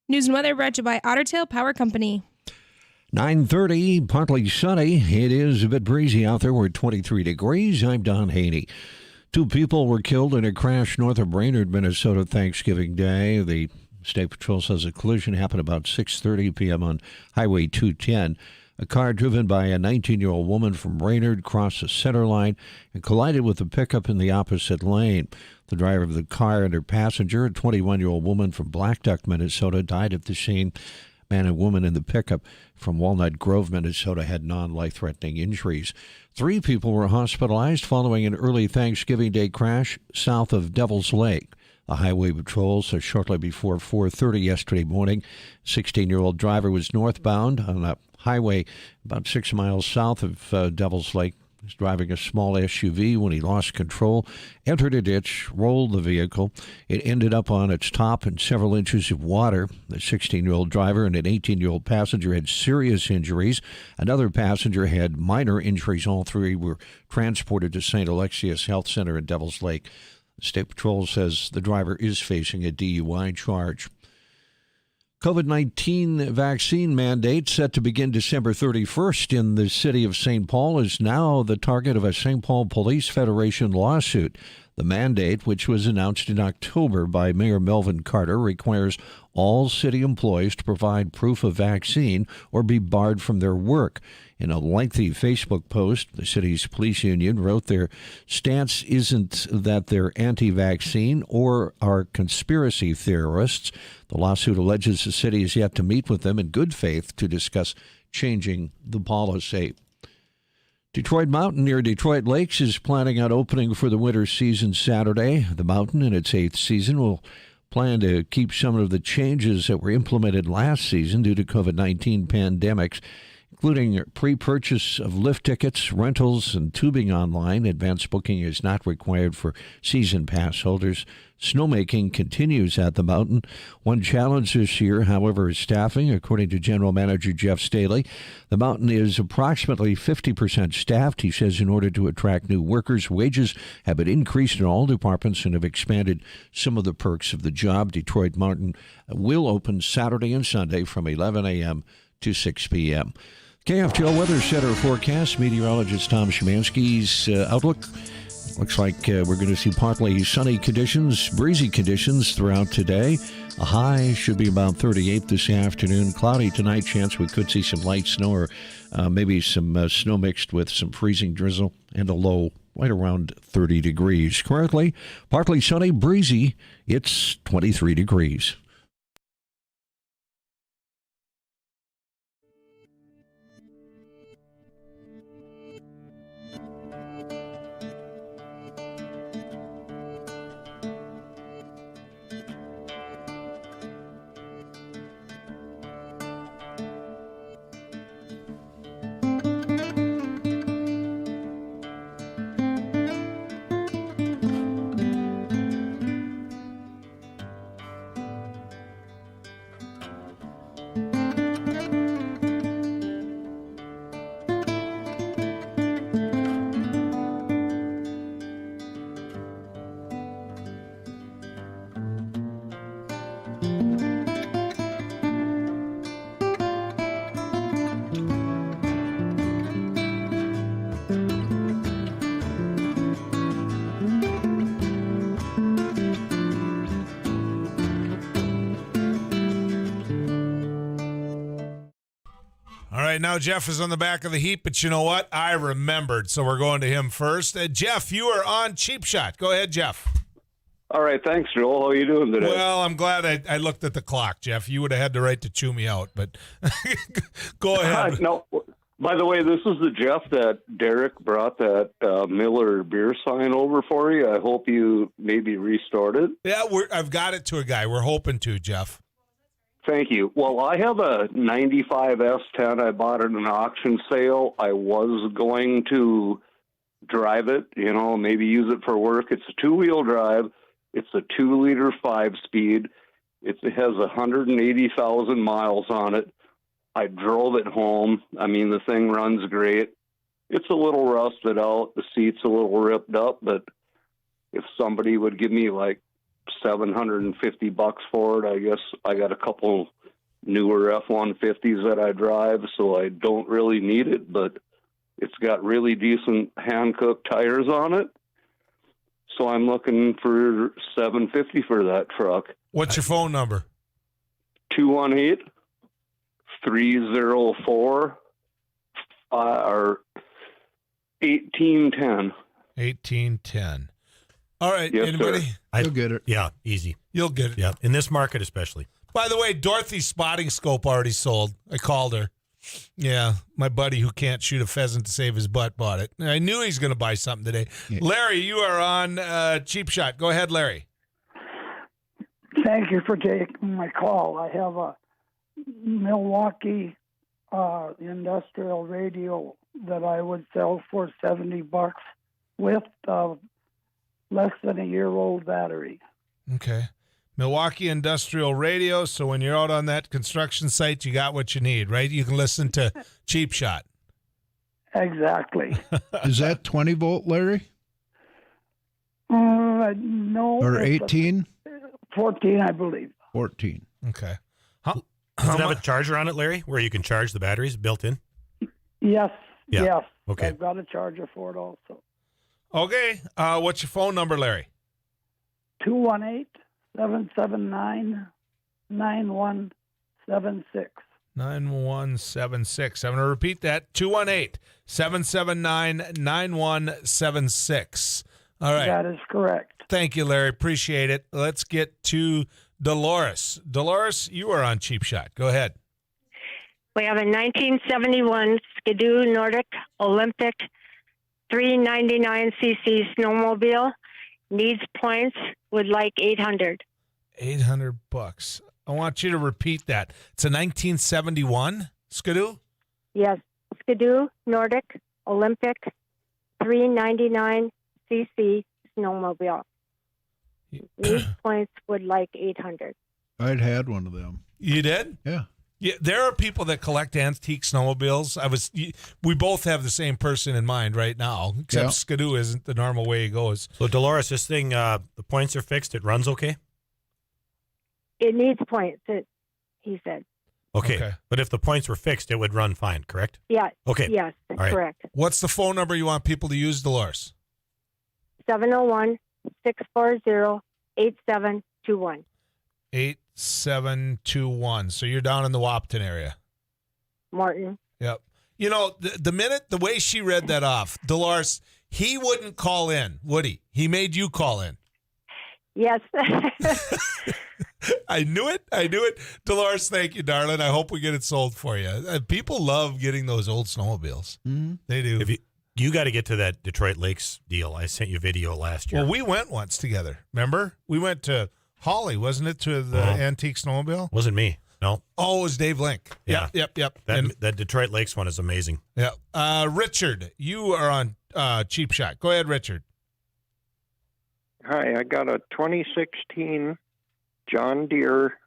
News and weather brought to you by Otter Tail Power Company. 9:30, partly sunny. It is a bit breezy out there. We're at 23 degrees. I'm Don Haney. 2 people were killed in a crash north of Brainerd, Minnesota, Thanksgiving Day. The State Patrol says a collision happened about 6:30 p.m. on Highway 210. A car driven by a 19-year-old woman from Brainerd crossed the center line and collided with a pickup in the opposite lane. The driver of the car and her passenger, a 21-year-old woman from Black Duck, Minnesota, died at the scene. man and woman in the pickup from Walnut Grove, Minnesota, had non-life-threatening injuries. 3 people were hospitalized following an early Thanksgiving Day crash south of Devil's Lake. The highway patrol says shortly before 4:30 yesterday morning, 16-year-old driver was northbound on a highway about 6 miles south of Devil's Lake. He was driving a small SUV when he lost control, entered a ditch, rolled the vehicle. It ended up on its top in several inches of water. The 16-year-old driver and an 18-year-old passenger had serious injuries. Another passenger had minor injuries. All 3 were transported to St. Alexius Health Center in Devil's Lake. The State Patrol says the driver is facing a DUI charge. COVID-19 vaccine mandate set to begin December 31st in the city of St. Paul is now the target of a St. Paul Police Federation lawsuit. The mandate, which was announced in October by Mayor Melvin Carter, requires all city employees to provide proof of vaccine or be barred from their work. In a lengthy Facebook post, the city's police union wrote their stance isn't that they're anti-vaccine or are conspiracy theorists. The lawsuit alleges the city is yet to meet with them in good faith to discuss changing the policy. Detroit Mountain near Detroit Lakes is planning on opening for the winter season Saturday. The mountain, in its 8th season, will plan to keep some of the changes that were implemented last season due to COVID-19 pandemics, including pre-purchase of lift tickets, rentals, and tubing online. Advanced booking is not required for season pass holders. Snowmaking continues at the mountain. One challenge this year, however, is staffing. According to General Manager Jeff Staley, the mountain is approximately 50% staffed. He says in order to attract new workers, wages have been increased in all departments and have expanded some of the perks of the job. Detroit Mountain will open Saturday and Sunday from 11 a.m. to 6 p.m. KFTL Weather Center forecast. Meteorologist Tom Szymanski's outlook. Looks like we're going to see partly sunny conditions, breezy conditions throughout today. A high should be about 38 this afternoon. Cloudy tonight, chance we could see some light snow or maybe some snow mixed with some freezing drizzle, and a low right around 30 degrees. Currently, partly sunny, breezy. It's 23 degrees. All right, now Jeff is on the back of the heap, but you know what? I remembered, so we're going to him first. Jeff, you are on Cheap Shot. Go ahead, Jeff. All right, thanks, Joel. How are you doing today? Well, I'm glad I looked at the clock, Jeff. You would have had the right to chew me out, but go ahead. No, by the way, this is the Jeff that Derek brought that Miller beer sign over for you. I hope you maybe restored it. Yeah, I've got it to a guy. We're hoping to, Jeff. Thank you. Well, I have a 95 S10 I bought at an auction sale. I was going to drive it, maybe use it for work. It's a two-wheel drive. It's a 2-liter 5-speed. It has 180,000 miles on it. I drove it home. I mean, the thing runs great. It's a little rusted out. The seat's a little ripped up, but if somebody would give me like $750 for it, I guess I got a couple newer F-150s that I drive, so I don't really need it, but it's got really decent hand-cooked tires on it. So I'm looking for $750 for that truck. What's your phone number? 218-304 or 1810. 1810. All right. Yes, anybody? sir. You'll get it. Yeah, easy. You'll get it. Yeah, in this market especially. By the way, Dorothy's spotting scope already sold. I called her. Yeah, my buddy who can't shoot a pheasant to save his butt bought it. I knew he's going to buy something today. Yeah. Larry, you are on Cheap Shot. Go ahead, Larry. Thank you for taking my call. I have a Milwaukee industrial radio that I would sell for $70 with less than a year-old battery. Okay. Milwaukee industrial radio. So when you're out on that construction site, you got what you need, right? You can listen to Cheap Shot. Exactly. Is that 20 volt, Larry? No. Or 18? 14, I believe. 14. Okay. Does it have a charger on it, Larry, where you can charge the batteries built in? Yes. Yeah. Yes. Okay. I've got a charger for it also. Okay. What's your phone number, Larry? 218-779-9176. 9176. I'm going to repeat that. 218-779-9176. All right. That is correct. Thank you, Larry. Appreciate it. Let's get to Dolores. Dolores, you are on Cheap Shot. Go ahead. We have a 1971 Skidoo Nordic Olympic 399cc snowmobile. Needs points, would like 800. $800. I want you to repeat that. It's a 1971 Skidoo? Yes, Skidoo Nordic Olympic 399cc snowmobile. Needs points, would like 800. I'd had one of them. You did? Yeah. Yeah, there are people that collect antique snowmobiles. We both have the same person in mind right now, except Skidoo isn't the normal way it goes. So, Dolores, this thing, the points are fixed. It runs okay? It needs points, he said. Okay. But if the points were fixed, it would run fine, correct? Yeah. Okay. Yes, all right. correct. What's the phone number you want people to use, Dolores? 701-640-8721. 8721. So you're down in the Wapton area. Martin. Yep. You know, the way she read that off, Dolores, he wouldn't call in, would he? He made you call in. Yes. I knew it. Dolores, thank you, darling. I hope we get it sold for you. People love getting those old snowmobiles. Mm-hmm. They do. You got to get to that Detroit Lakes deal. I sent you a video last year. Well, we went once together. Remember? We went to Holly, wasn't it, to the antique snowmobile? Wasn't me. No. Oh, it was Dave Link. Yeah. Yep. That Detroit Lakes one is amazing. Yeah. Richard, you are on Cheap Shot. Go ahead, Richard. Hi, I got a 2016 John Deere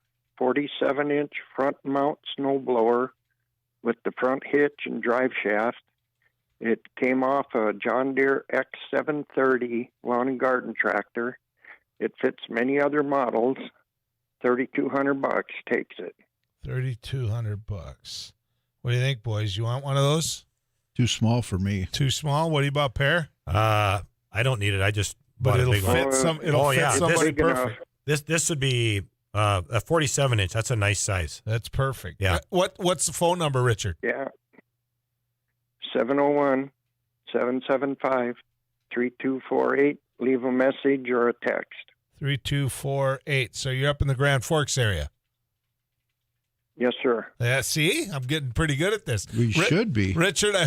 47-inch front mount snowblower with the front hitch and drive shaft. It came off a John Deere X730 lawn and garden tractor. It fits many other models. $3,200 takes it. $3,200. What do you think, boys? You want one of those? Too small for me. Too small? What do you about pair? I don't need it. I just bought a big one. It'll fit somebody perfect. This would be a 47-inch. That's a nice size. That's perfect. Yeah. What's the phone number, Richard? Yeah. 701-775-3248. Leave a message or a text. 3248. So you're up in the Grand Forks area. Yes, sir. Yeah, see? I'm getting pretty good at this. We should be. Richard, I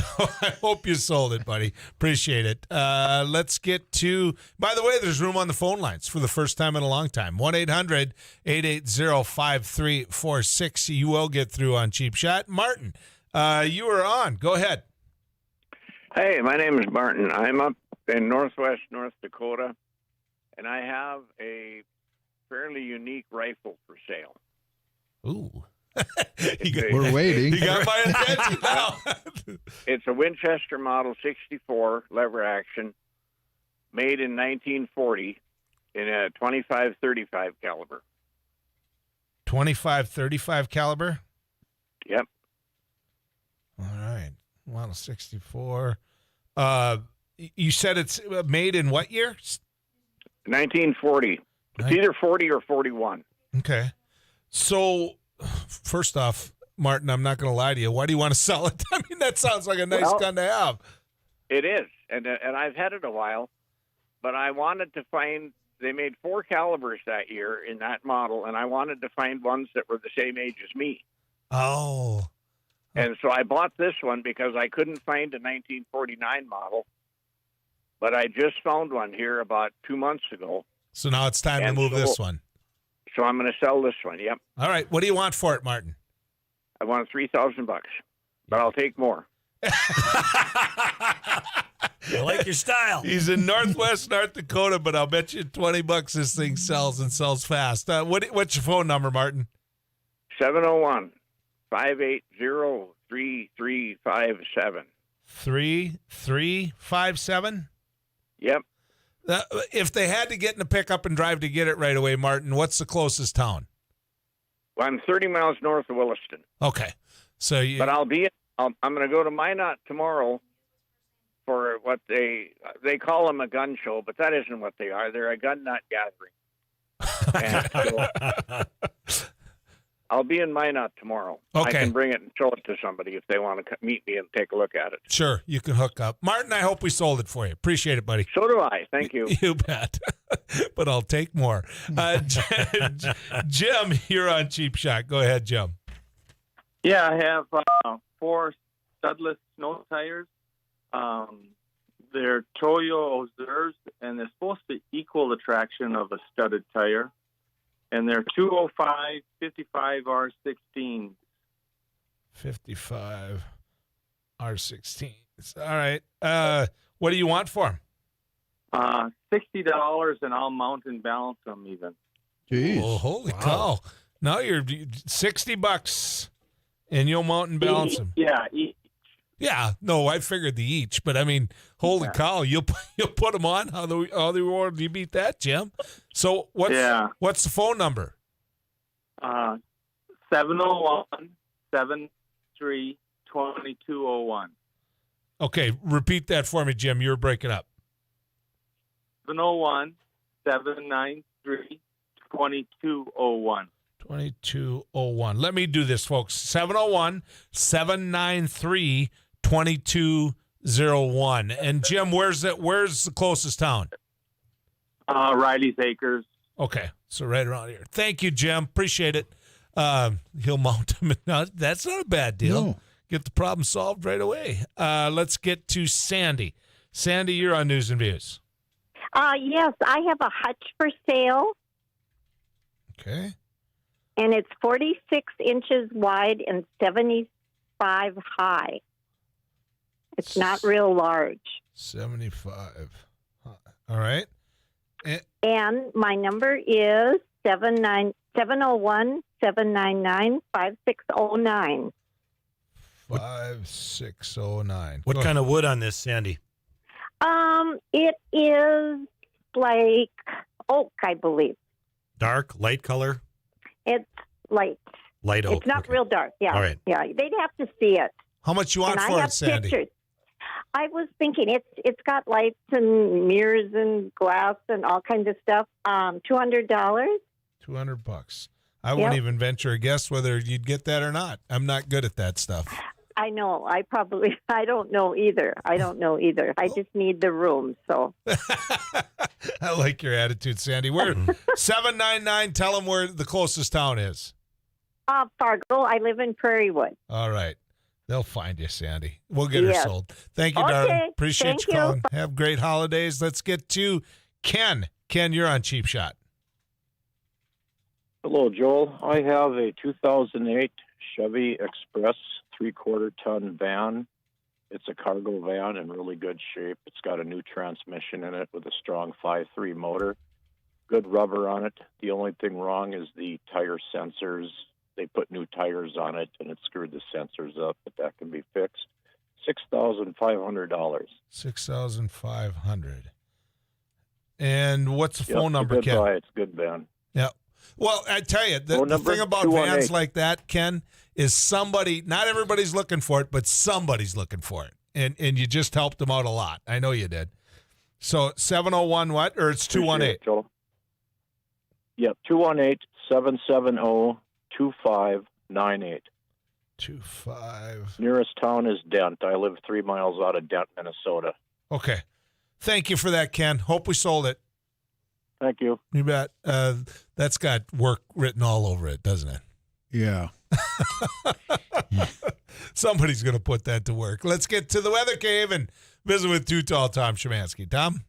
hope you sold it, buddy. Appreciate it. Let's get to, by the way, there's room on the phone lines for the first time in a long time. 1-800-880-5346. You will get through on Cheap Shot. Martin, you are on. Go ahead. Hey, my name is Martin. I'm up in northwest North Dakota, and I have a fairly unique rifle for sale. Ooh. We're waiting. You got my attention now. It's a Winchester Model 64 lever action, made in 1940 in a 25-35 caliber. 25-35 caliber? Yep. All right. Model 64. You said it's made in what year? 1940. It's either 40 or 41. Okay. So, first off, Martin, I'm not going to lie to you. Why do you want to sell it? I mean, that sounds like a nice gun to have. It is, and I've had it a while, but I wanted to find they made 4 calibers that year in that model, and I wanted to find ones that were the same age as me. Oh. And so I bought this one because I couldn't find a 1949 model, but I just found one here about 2 months ago. So now it's time to move this one. So I'm going to sell this one. Yep. All right. What do you want for it, Martin? I want $3,000, but I'll take more. I like your style. He's in Northwest North Dakota, but I'll bet you $20 this thing sells and sells fast. What's your phone number, Martin? 701-580-3357. 3357? Yep. If they had to get in a pickup and drive to get it right away, Martin, what's the closest town? Well, I'm 30 miles north of Williston. Okay. So But I'm going to go to Minot tomorrow for what they call them a gun show, but that isn't what they are. They're a gun nut gathering. And so I'll be in Minot tomorrow. Okay. I can bring it and show it to somebody if they want to meet me and take a look at it. Sure, you can hook up. Martin, I hope we sold it for you. Appreciate it, buddy. So do I. Thank you. You bet. But I'll take more. Jim, you're on Cheap Shot. Go ahead, Jim. Yeah, I have 4 studless snow tires. They're Toyo Ozers, and they're supposed to equal the traction of a studded tire. And they're 205 55 R16. 55 R16. All right. What do you want for them? $60, and I'll mount and balance them even. Jeez. Oh, holy cow. Now you're $60 and you'll mount and balance them. Yeah, each. Yeah, no, I figured the each, but I mean, holy cow, you'll put them on. How the world do you beat that, Jim? So what's the phone number? 701-73-2201. Okay, repeat that for me, Jim. You're breaking up. 701-793-2201. 2201. Let me do this, folks. 701-793-2201. And Jim, where's the closest town? Riley's Acres. Okay, so right around here. Thank you, Jim. Appreciate it. He'll mount them. No, that's not a bad deal. No. Get the problem solved right away. Let's get to Sandy. Sandy, you're on News and Views. Yes, I have a hutch for sale. Okay. And it's 46 inches wide and 75 high. It's not real large. 75. All right. And my number is 701-799-5609. 5609. What kind of wood on this, Sandy? It is like oak, I believe. Dark, light color? It's light. Light oak. It's not real dark. Yeah. All right. Yeah. They'd have to see it. How much you want And for I have it, Sandy? pictures. I was thinking it's got lights and mirrors and glass and all kinds of stuff. $200. $200. I wouldn't even venture a guess whether you'd get that or not. I'm not good at that stuff. I know. I don't know either. I just need the room. So I like your attitude, Sandy. We're 799. Tell them where the closest town is. Fargo. I live in Prairie Wood. All right. They'll find you, Sandy. We'll get her Yes. sold. Thank you, Okay. darling. Appreciate Thank you you. calling. Have great holidays. Let's get to Ken. Ken, you're on Cheap Shot. Hello, Joel. I have a 2008 Chevy Express 3/4 ton van. It's a cargo van in really good shape. It's got a new transmission in it with a strong 5.3 motor. Good rubber on it. The only thing wrong is the tire sensors. They put new tires on it, and it screwed the sensors up, but that can be fixed. $6,500. $6,500. And what's the phone number, good Ken? buy. It's a good van. Yeah. Well, I tell you, the number thing about 218. vans like that, Ken, is somebody, not everybody's looking for it, but somebody's looking for it. And you just helped them out a lot. I know you did. So 701 what? Or it's 218? Appreciate it, Joel. Yep, 218-770-2598. 25. Nearest town is Dent. I live 3 miles out of Dent, Minnesota. Okay. Thank you for that, Ken. Hope we sold it. Thank you. You bet. That's got work written all over it, doesn't it? Yeah. Somebody's going to put that to work. Let's get to the weather cave and visit with Too Tall Tom Szymanski. Tom?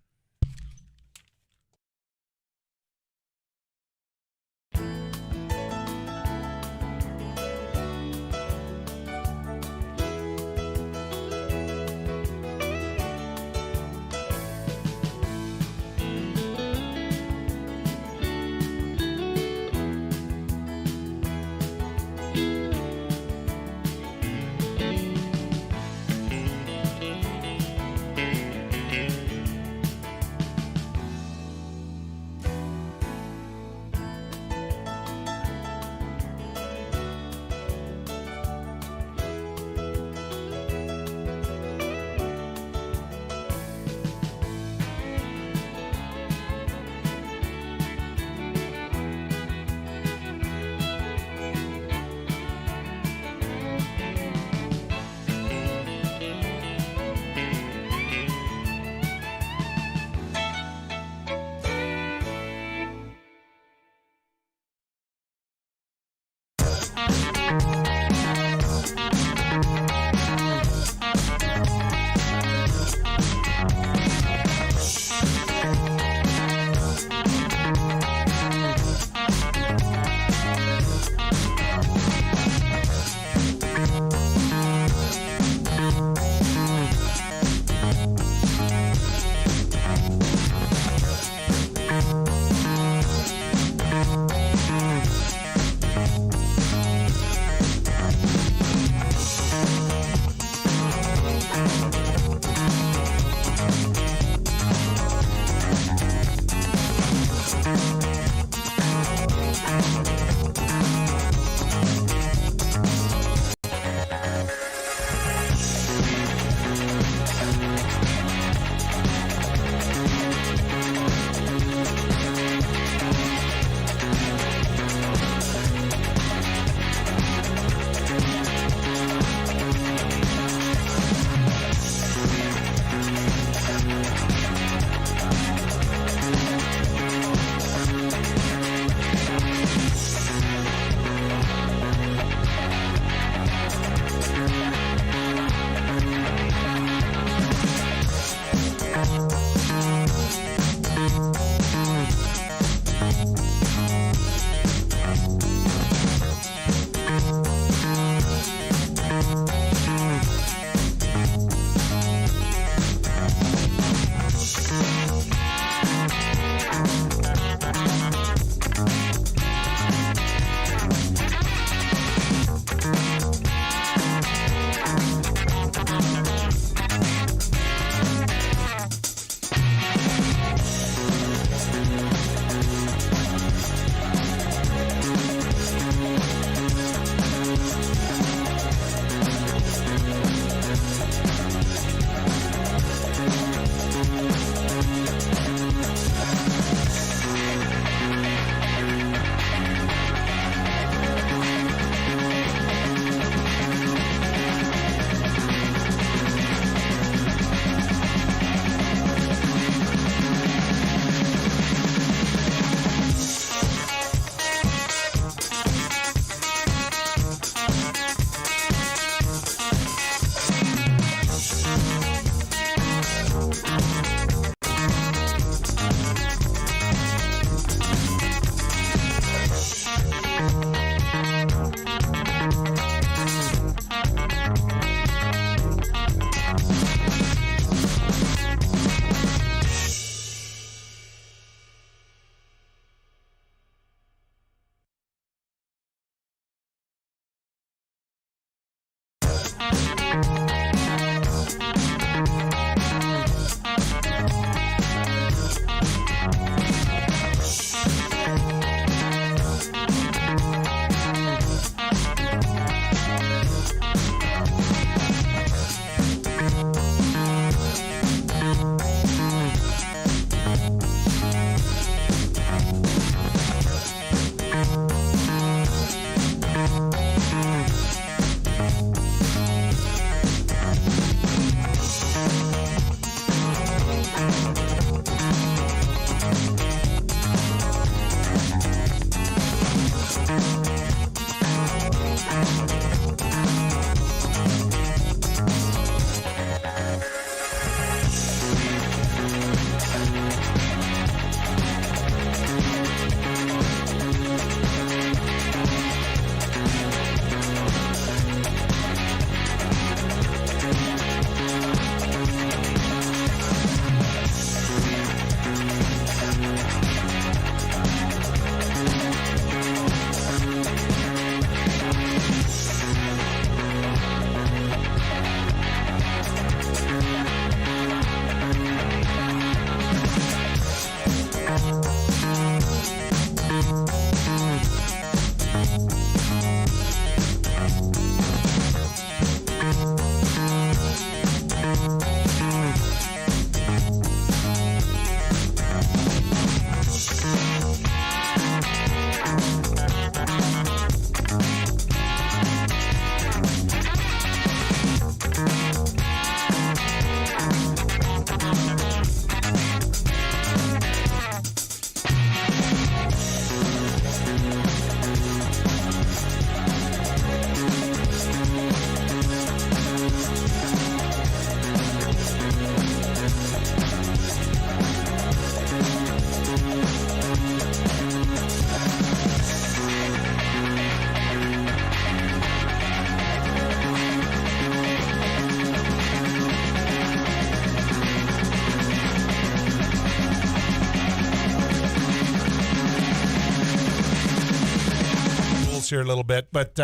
here a little bit, but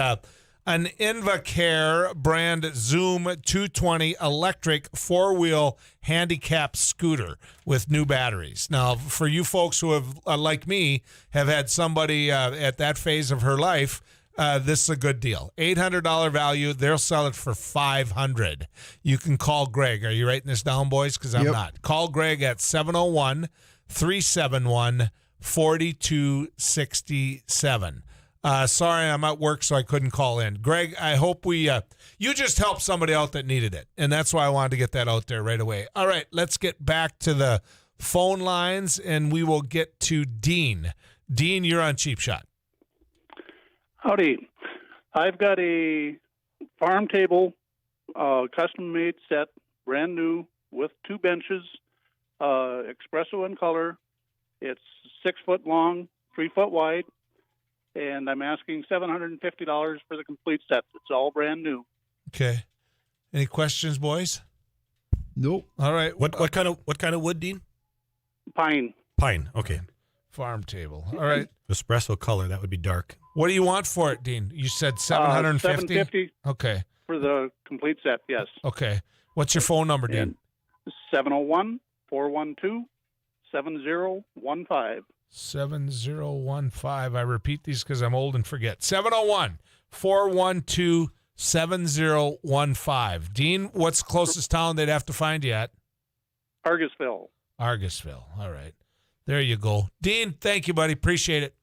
an Invacare brand Zoom 220 electric 4-wheel handicap scooter with new batteries. Now, for you folks who have, like me, have had somebody at that phase of her life, this is a good deal. $800 value. They'll sell it for $500. You can call Greg. Are you writing this down, boys? Because I'm not. Call Greg at 701-371-4267. Sorry, I'm at work, so I couldn't call in. Greg, I hope you just helped somebody out that needed it, and that's why I wanted to get that out there right away. All right, let's get back to the phone lines, and we will get to Dean. Dean, you're on Cheap Shot. Howdy. I've got a farm table, custom-made set, brand new, with 2 benches, espresso in color. It's 6 foot long, 3 foot wide. And I'm asking $750 for the complete set. It's all brand new. Okay. Any questions, boys? Nope. All right. What kind of wood, Dean? Pine. Pine. Okay. Farm table. All right. Espresso color. That would be dark. What do you want for it, Dean? You said $750. $750. Okay. For the complete set, yes. Okay. What's your phone number, Dean? 701-412-7015. 7015. I repeat these because I'm old and forget. 701-412-7015. Dean, what's the closest town they'd have to find you at? Argusville. Argusville. All right. There you go. Dean, thank you, buddy. Appreciate it.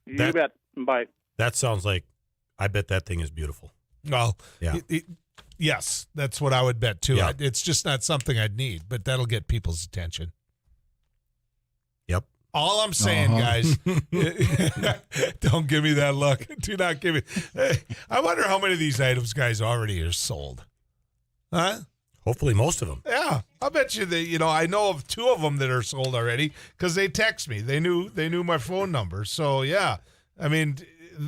You bet. Bye. That sounds like, I bet that thing is beautiful. Well, yeah. Yes, that's what I would bet, too. Yeah. It's just not something I'd need, but that'll get people's attention. Yep. All I'm saying, guys, don't give me that look. Do not give me. I wonder how many of these items, guys, already are sold. Huh? Hopefully most of them. Yeah. I'll bet you that, I know of 2 of them that are sold already because they text me. They knew my phone number. So, yeah. I mean,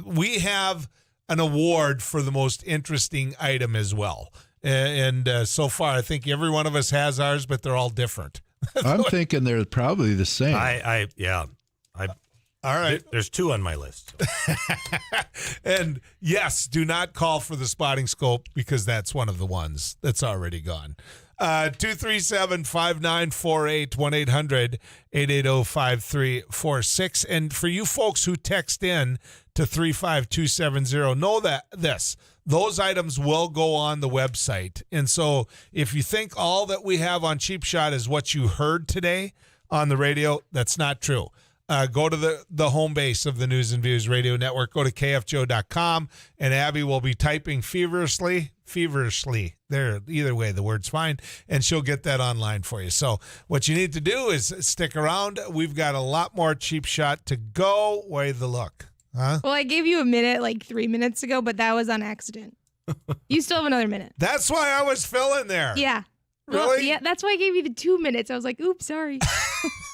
we have an award for the most interesting item as well. And so far, I think every one of us has ours, but they're all different. I'm thinking they're probably the same. All right. There's 2 on my list. So. And yes, do not call for the spotting scope because that's one of the ones that's already gone. 237-5948, 1-800-880-5346. And for you folks who text in to 35270, know that those items will go on the website. And so if you think all that we have on Cheap Shot is what you heard today on the radio, that's not true. Go to the home base of the News and Views Radio Network. Go to kfjo.com, and Abby will be typing feverishly. There, either way, the word's fine, and she'll get that online for you. So what you need to do is stick around. We've got a lot more Cheap Shot to go. Way the look. Huh? Well, I gave you a minute like 3 minutes ago, but that was on accident. You still have another minute. That's why I was filling there. Yeah. Really? Well, yeah, that's why I gave you the 2 minutes. I was like, oops, sorry.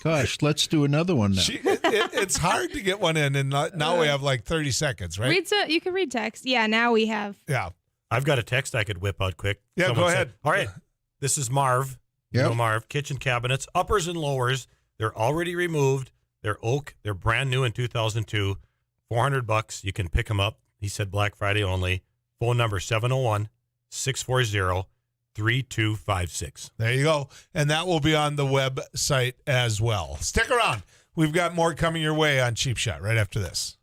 Gosh, let's do another one now. It's hard to get one in, and now we have like 30 seconds, right? You can read text. Yeah, now we have. Yeah. I've got a text I could whip out quick. Yeah, Someone go ahead. All right. This is Marv. Yep. You know Marv. Kitchen cabinets, uppers and lowers. They're already removed. They're oak. They're brand new in 2002. $400. You can pick them up. He said Black Friday only. Phone number 701-640-3256. There you go. And that will be on the website as well. Stick around. We've got more coming your way on Cheap Shot right after this.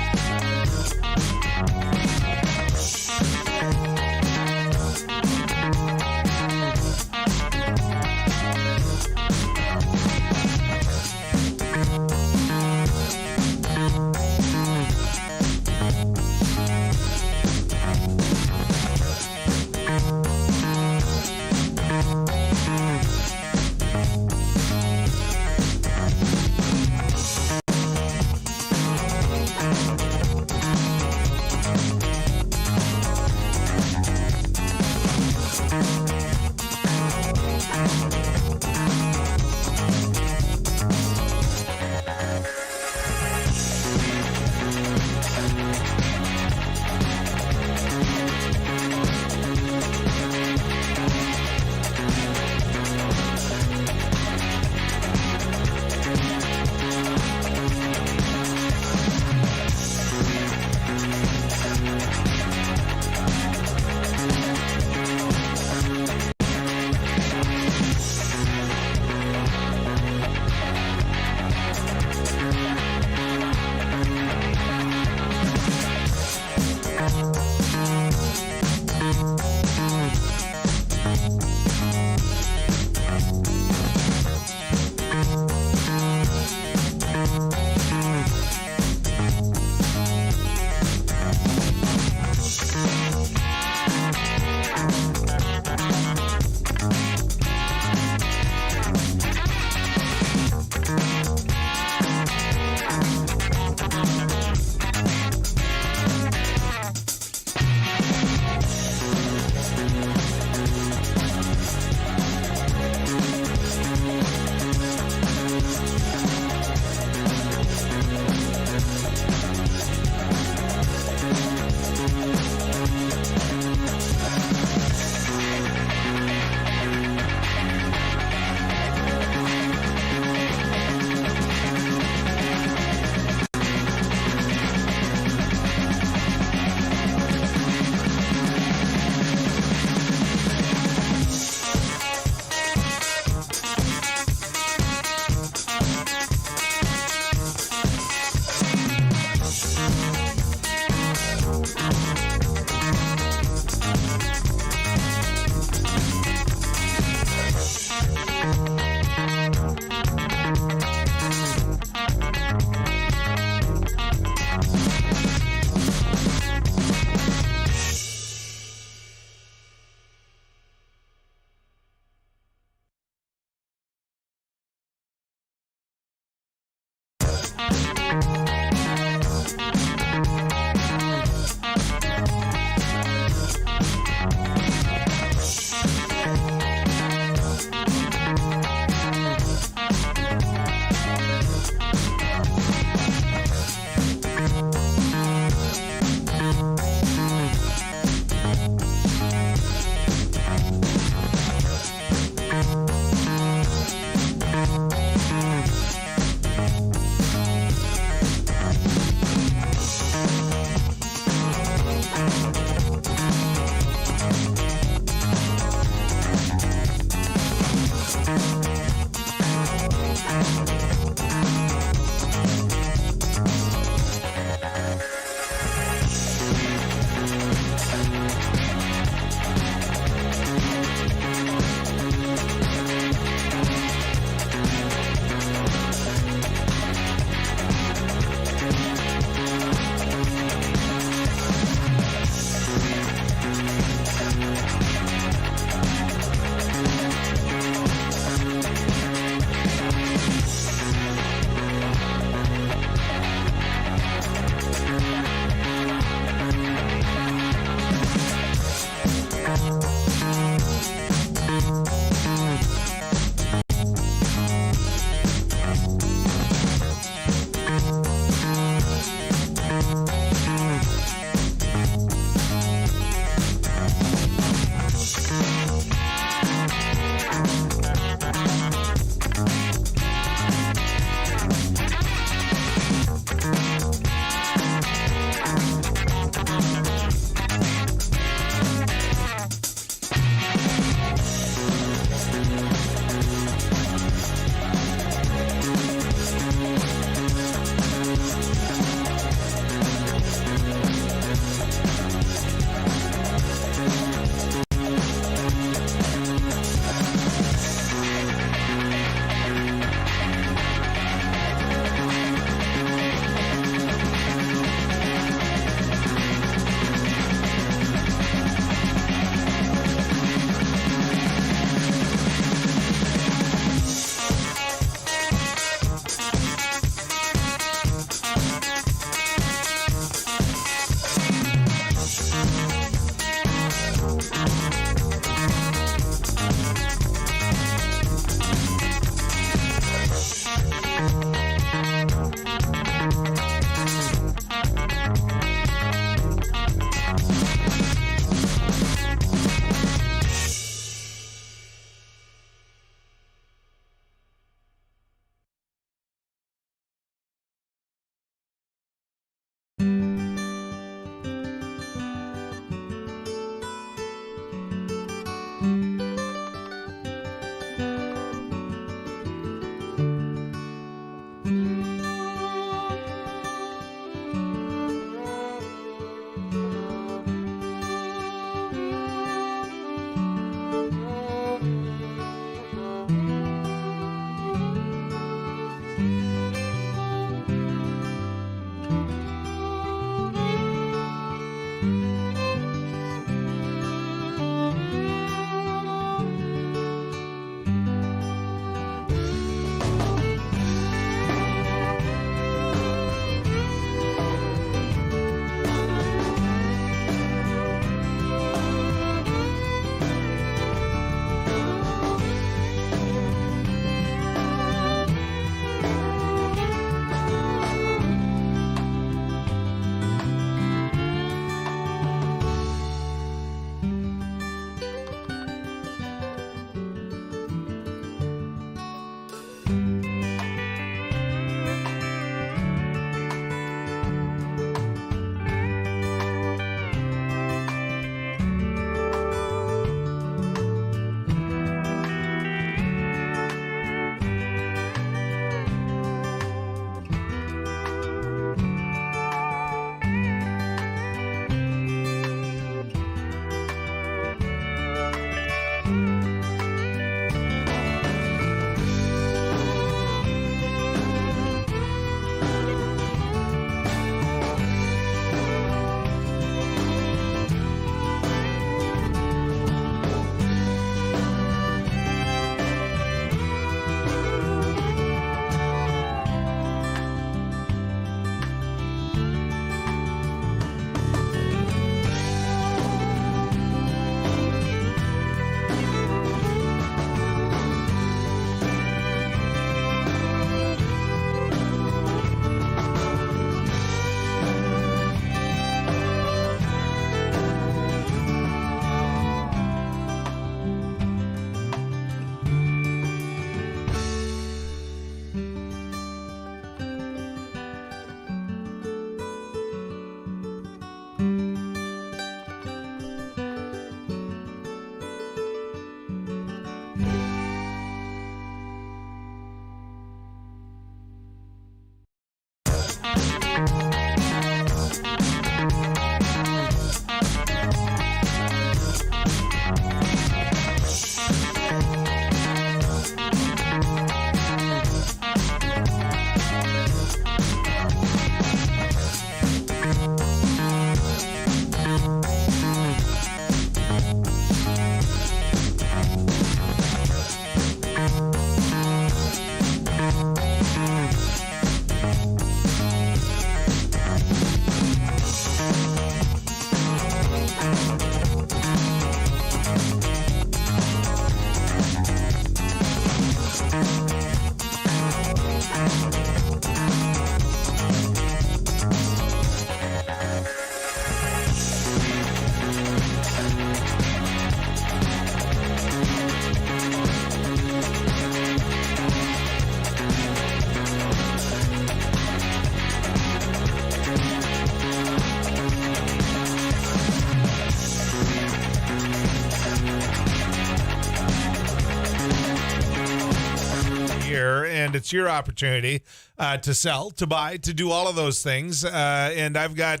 And it's your opportunity to sell, to buy, to do all of those things. And I've got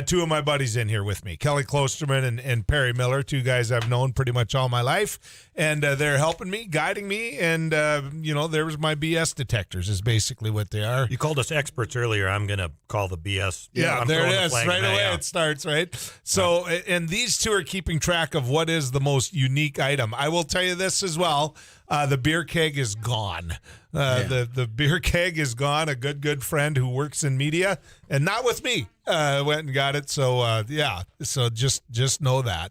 two of my buddies in here with me, Kelly Klosterman and Perry Miller, two guys I've known pretty much all my life. And they're helping me, guiding me. And, there was my BS detectors is basically what they are. You called us experts earlier. I'm going to call the BS. Yeah, I'm there it throwing the is. flag Right in that, away yeah. it starts, right? So, and these two are keeping track of what is the most unique item. I will tell you this as well. The beer keg is gone. The beer keg is gone. A good friend who works in media and not with me went and got it. So, so just know that.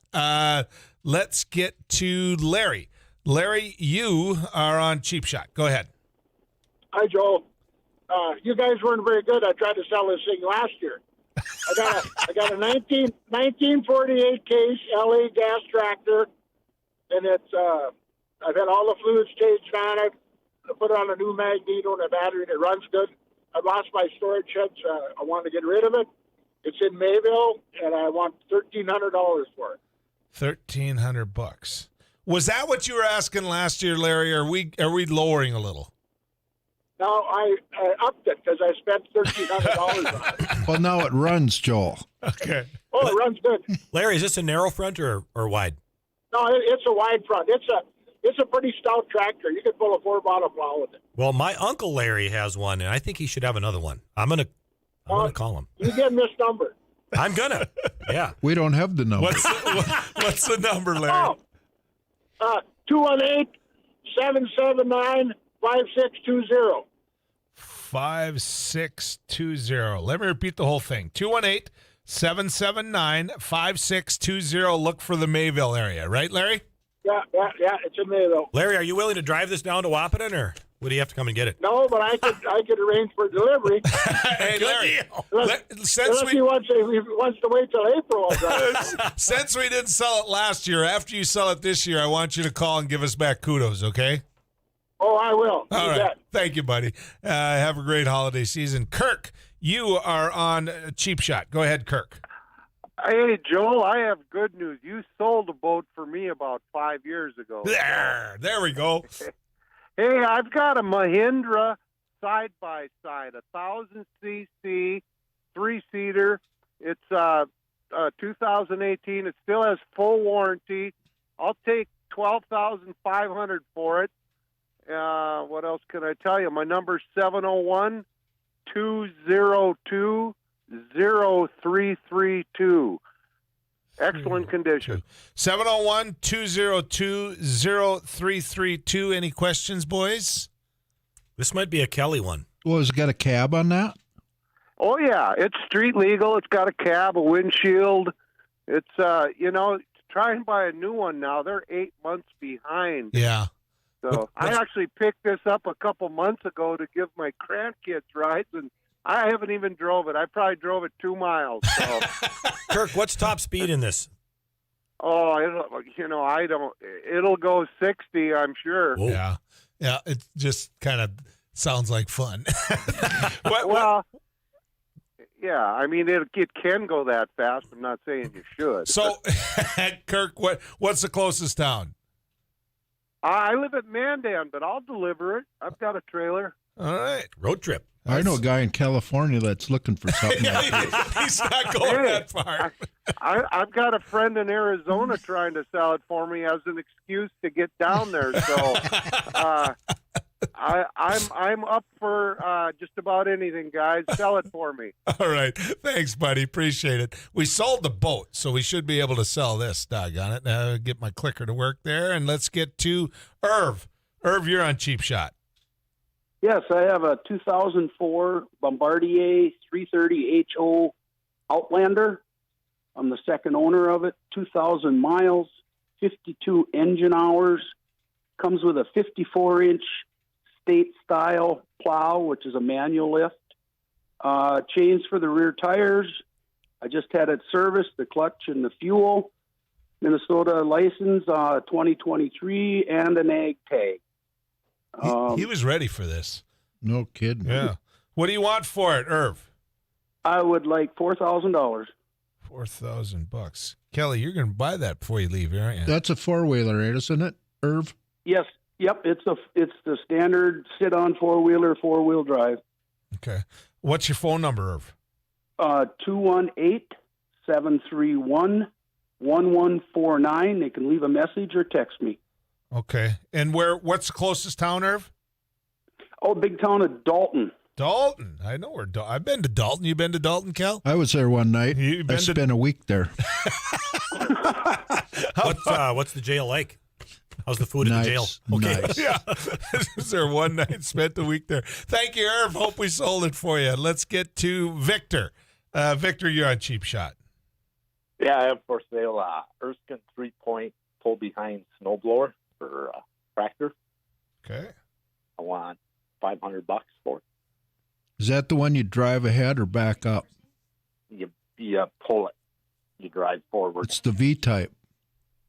Let's get to Larry. Larry, you are on Cheap Shot. Go ahead. Hi, Joel. You guys weren't very good. I tried to sell this thing last year. I got a 1948 case LA gas tractor, and it's I've had all the fluids changed on it. I put it on a new magneto and a battery, and it runs good. I lost my storage shed, so I want to get rid of it. It's in Mayville, and I want $1,300 for it. $1,300. Was that what you were asking last year, Larry? Are we lowering a little? No, I upped it because I spent $1,300 on it. Well, now it runs, Joel. Okay. Oh, it runs good. Larry, is this a narrow front or wide? No, it's a wide front. It's a pretty stout tractor. You could pull a 4-bottom plow with it. Well, my uncle Larry has one, and I think he should have another one. I'm gonna call him. You give him this number. I'm gonna. Yeah. We don't have the number. What's the number, Larry? 218-779-5620. 5620. Let me repeat the whole thing. 218-779-5620. Look for the Mayville area, right, Larry? Yeah, it's in Mayville. Larry, are you willing to drive this down to Wahpeton, or would he have to come and get it? No, but I could arrange for delivery. Hey, Larry, Unless he wants to wait till April. I'll drive it. Since we didn't sell it last year, after you sell it this year, I want you to call and give us back kudos, okay? Oh, I will. All You right. bet. Thank you, buddy. Have a great holiday season. Kirk, you are on Cheap Shot. Go ahead, Kirk. Hey, Joel, I have good news. You sold a boat for me about 5 years ago. There we go. Hey, I've got a Mahindra side-by-side, 1,000 cc, 3-seater. It's 2018. It still has full warranty. I'll take $12,500 for it. What else can I tell you? My number's 701-202-0332. Excellent condition. 701-202-0332. Any questions, boys? This might be a Kelly one. Well, has it got a cab on that? Oh, yeah. It's street legal. It's got a cab, a windshield. It's, try and buy a new one now. They're 8 months behind. Yeah. So I actually picked this up a couple months ago to give my grandkids rides, and I haven't even drove it. I probably drove it 2 miles. So. Kirk, what's top speed in this? Oh, I don't. It'll go 60, I'm sure. Whoa. Yeah. It just kind of sounds like fun. Yeah. I mean, it can go that fast. I'm not saying you should. So, Kirk, what's the closest town? I live at Mandan, but I'll deliver it. I've got a trailer. All right. Road trip. I know a guy in California that's looking for something like this. He's not going that far. I've got a friend in Arizona trying to sell it for me as an excuse to get down there. So I'm up for just about anything, guys. Sell it for me. All right. Thanks, buddy. Appreciate it. We sold the boat, so we should be able to sell this. Doggone it. Now get my clicker to work there, and let's get to Irv. Irv, you're on Cheap Shot. Yes, I have a 2004 Bombardier 330 HO Outlander. I'm the second owner of it. 2,000 miles, 52 engine hours. Comes with a 54-inch state-style plow, which is a manual lift. Chains for the rear tires. I just had it serviced, the clutch and the fuel. Minnesota license, 2023, and an ag tag. He was ready for this. No kidding. Yeah. What do you want for it, Irv? I would like $4,000. $4,000. Kelly, you're going to buy that before you leave, aren't you? That's a four-wheeler, isn't it, Irv? Yes. Yep. It's the standard sit-on four-wheeler, four-wheel drive. Okay. What's your phone number, Irv? 218-731-1149. They can leave a message or text me. Okay. And what's the closest town, Irv? Oh, big town of Dalton. Dalton. I know where I've been to Dalton. You been to Dalton, Kel? I was there one night. I spent a week there. What's the jail like? How's the food in the jail? Okay. Nice. Yeah. Is there one night spent a week there? Thank you, Irv. Hope we sold it for you. Let's get to Victor. Victor, you're on Cheap Shot. Yeah, I have for sale Erskine 3-point pull-behind snowblower for tractor. Okay. I want $500 for it. Is that the one you drive ahead or back up? You pull it. You drive forward. It's the V-type.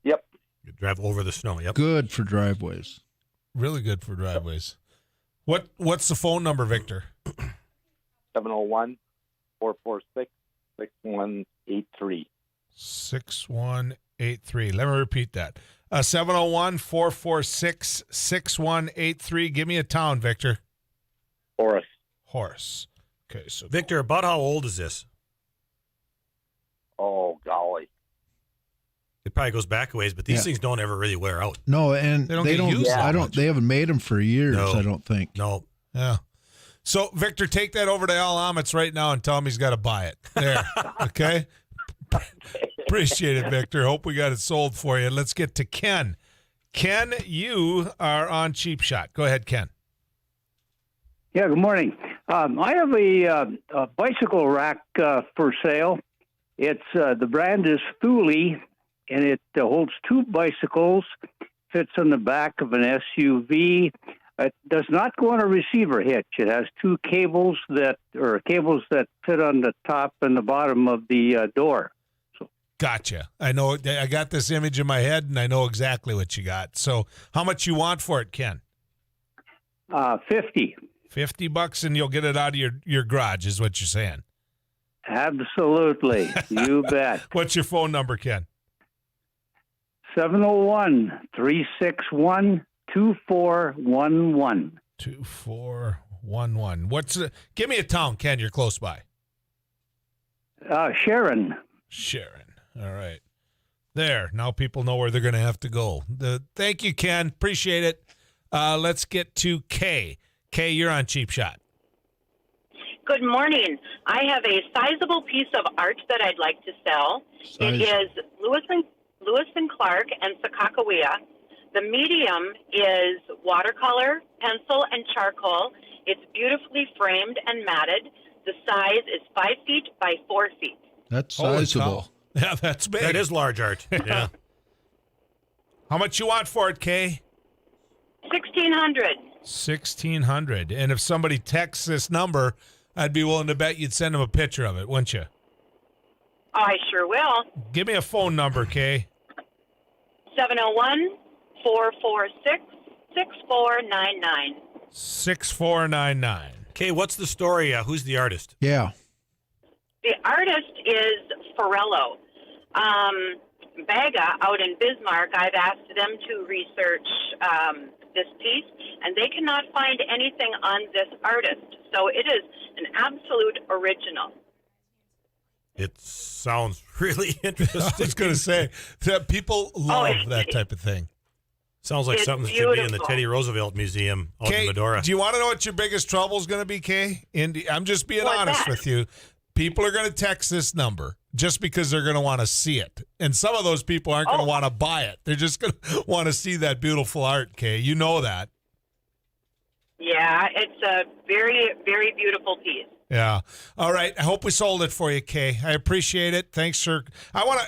Yep. You drive over the snow. Yep. Good for driveways. Really good for driveways. What's the phone number, Victor? 701-446-6183. 6183. Let me repeat that. 701-446-6183. Give me a town, Victor. Horace. Okay, so Victor, about how old is this? Oh, golly. It probably goes back a ways, but these Yeah. things don't ever really wear out. No, and They don't get used that much. They haven't made them for years. No. I don't think. No. Yeah. So, Victor, take that over to Al Amitz right now and tell him he's got to buy it. There. Okay? Appreciate it, Victor. Hope we got it sold for you. Let's get to Ken. Ken, you are on Cheap Shot. Go ahead, Ken. Yeah, good morning. I have a bicycle rack for sale. It's the brand is Thule, and it holds two bicycles, fits on the back of an SUV. It does not go on a receiver hitch. It has two cables that fit on the top and the bottom of the door. Gotcha. I know. I got this image in my head, and I know exactly what you got. So, how much you want for it, Ken? $50. $50, and you'll get it out of your garage, is what you're saying. Absolutely. You bet. What's your phone number, Ken? 701-361-2411. 2411. Give me a town, Ken. You're close by. Sharon. All right. There. Now people know where they're going to have to go. Thank you, Ken. Appreciate it. Let's get to Kay. Kay, you're on Cheap Shot. Good morning. I have a sizable piece of art that I'd like to sell. It is Lewis and Clark and Sakakawea. The medium is watercolor, pencil, and charcoal. It's beautifully framed and matted. The size is 5 feet by 4 feet. That's Holy sizable. cow. Yeah, that's big. That is large art. Yeah. How much you want for it, Kay? $1,600. $1,600. And if somebody texts this number, I'd be willing to bet you'd send them a picture of it, wouldn't you? I sure will. Give me a phone number, Kay. 701-446-6499. 6499. Okay, what's the story? Who's the artist? Yeah. The artist is Forello. Baga out in Bismarck, I've asked them to research this piece, and they cannot find anything on this artist. So it is an absolute original. It sounds really interesting. I was going to say that people love that type of thing. Sounds like It's something that should be in the beautiful. Teddy Roosevelt Museum out in Kay, Medora. do you want to know what your biggest trouble is going to be, Kay? I'm just being What's honest that? with you. People are going to text this number just because they're going to want to see it. And some of those people aren't going to want to buy it. They're just going to want to see that beautiful art, Kay. You know that. Yeah, it's a very, very beautiful piece. Yeah. All right. I hope we sold it for you, Kay. I appreciate it. Thanks, sir.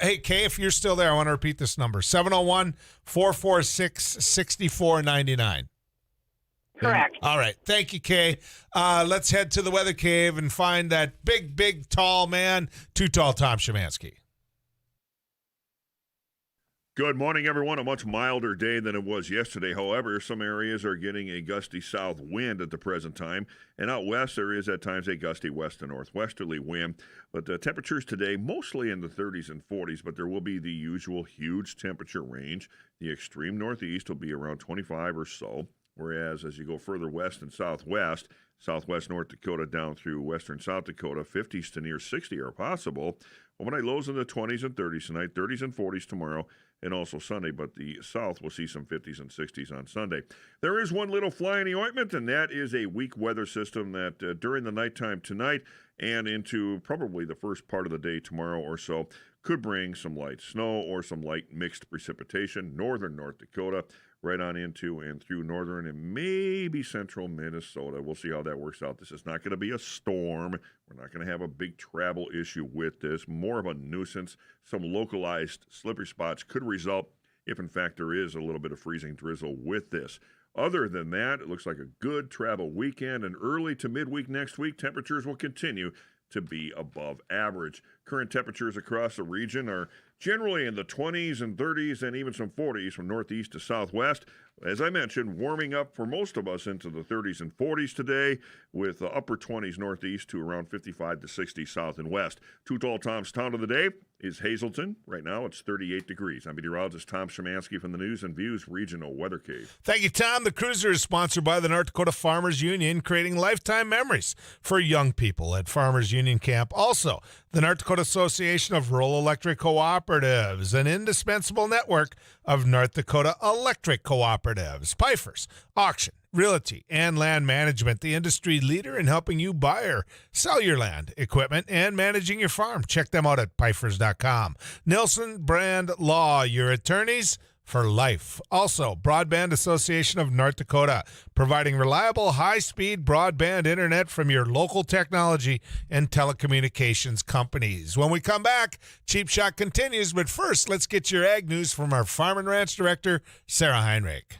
Hey, Kay, if you're still there, I want to repeat this number, 701-446-6499. Correct. All right. Thank you, Kay. Let's head to the weather cave and find that big, big, tall man, too tall Tom Szymanski. Good morning, everyone. A much milder day than it was yesterday. However, some areas are getting a gusty south wind at the present time. And out west, there is at times a gusty west to northwesterly wind. But the temperatures today, mostly in the 30s and 40s, but there will be the usual huge temperature range. The extreme northeast will be around 25 or so. Whereas as you go further west and southwest, southwest North Dakota down through western South Dakota, 50s to near 60 are possible. Overnight lows in the 20s and 30s tonight, 30s and 40s tomorrow, and also Sunday, but the south will see some 50s and 60s on Sunday. There is one little fly in the ointment, and that is a weak weather system that during the nighttime tonight and into probably the first part of the day tomorrow or so could bring some light snow or some light mixed precipitation, northern North Dakota, right on into and through northern and maybe central Minnesota. We'll see how that works out. This is not going to be a storm. We're not going to have a big travel issue with this. More of a nuisance. Some localized slippery spots could result if, in fact, there is a little bit of freezing drizzle with this. Other than that, it looks like a good travel weekend, and early to midweek next week, temperatures will continue to be above average. Current temperatures across the region are generally in the 20s and 30s and even some 40s from northeast to southwest. As I mentioned, warming up for most of us into the 30s and 40s today, with the upper 20s northeast to around 55 to 60 south and west. Too Tall Tom's town of the day is Hazelton. Right now it's 38 degrees. I'm meteorologist Tom Szymanski from the News and Views Regional Weather Cave. Thank you, Tom. The Cruiser is sponsored by the North Dakota Farmers Union, creating lifetime memories for young people at Farmers Union Camp. Also, the North Dakota Association of Rural Electric Cooperatives, an indispensable network of North Dakota electric cooperatives. Pfeiffer's Auction, Realty, and Land Management, the industry leader in helping you buy or sell your land, equipment, and managing your farm. Check them out at Pfeiffers.com. Nilson Brand Law, your attorneys for life. Also, Broadband Association of North Dakota, providing reliable, high-speed broadband internet from your local technology and telecommunications companies. When we come back, Cheap Shot continues, but first, let's get your ag news from our Farm and Ranch Director, Sarah Heinrich.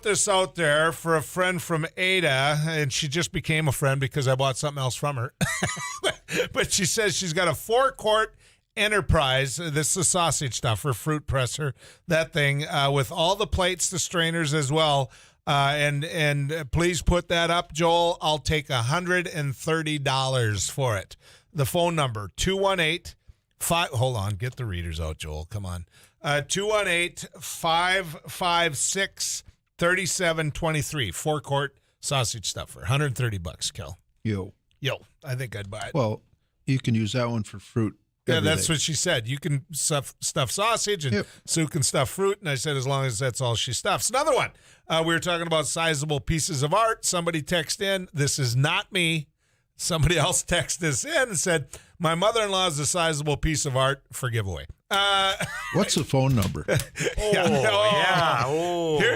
put this out there for a friend from Ada, and she just became a friend because I bought something else from her. But she says she's got a 4-quart Enterprise. This is the sausage stuffer, fruit presser, that thing, with all the plates, the strainers as well. And please put that up, Joel. I'll take $130 for it. The phone number, 218-5. Hold on, get the readers out, Joel. Come on. 218-556-3723. 4-quart sausage stuffer. $130, Kel. Yo. I think I'd buy it. Well, you can use that one for fruit. Yeah, that's what she said. You can stuff sausage, and Sue can stuff fruit. And I said, as long as that's all she stuffs. Another one. We were talking about sizable pieces of art. Somebody texted in. This is not me. Somebody else texted us in and said, my mother-in-law is a sizable piece of art for giveaway. What's the phone number?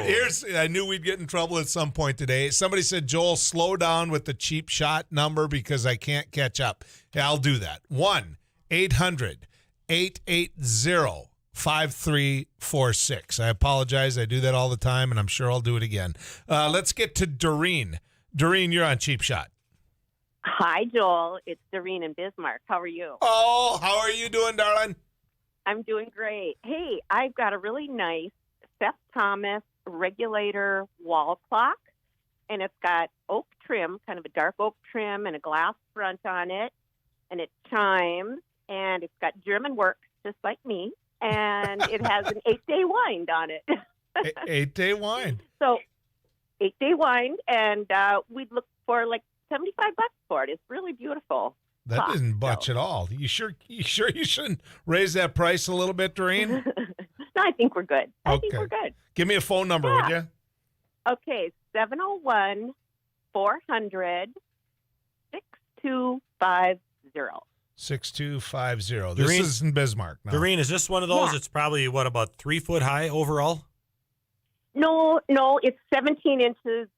Here's. I knew we'd get in trouble at some point today. Somebody said, Joel, slow down with the cheap shot number because I can't catch up. Yeah, I'll do that. 1-800-880-5346. I apologize. I do that all the time, and I'm sure I'll do it again. Let's get to Doreen. Doreen, you're on Cheap Shot. Hi, Joel. It's Doreen in Bismarck. How are you? Oh, how are you doing, darling? I'm doing great. Hey, I've got a really nice Seth Thomas regulator wall clock, and it's got oak trim, kind of a dark oak trim, and a glass front on it, and it chimes, and it's got German works, just like me, and it has an 8-day wind on it. 8-day wind. So, 8-day wind, and we'd look for like $75 for it. It's really beautiful. That doesn't budge at all. You sure you shouldn't raise that price a little bit, Doreen? No, I think we're good. I think we're good. Give me a phone number, would you? Okay, 701-400-6250. 6250. This is in Bismarck. No. Doreen, is this one of those? It's probably, about 3 foot high overall? No, it's 17 inches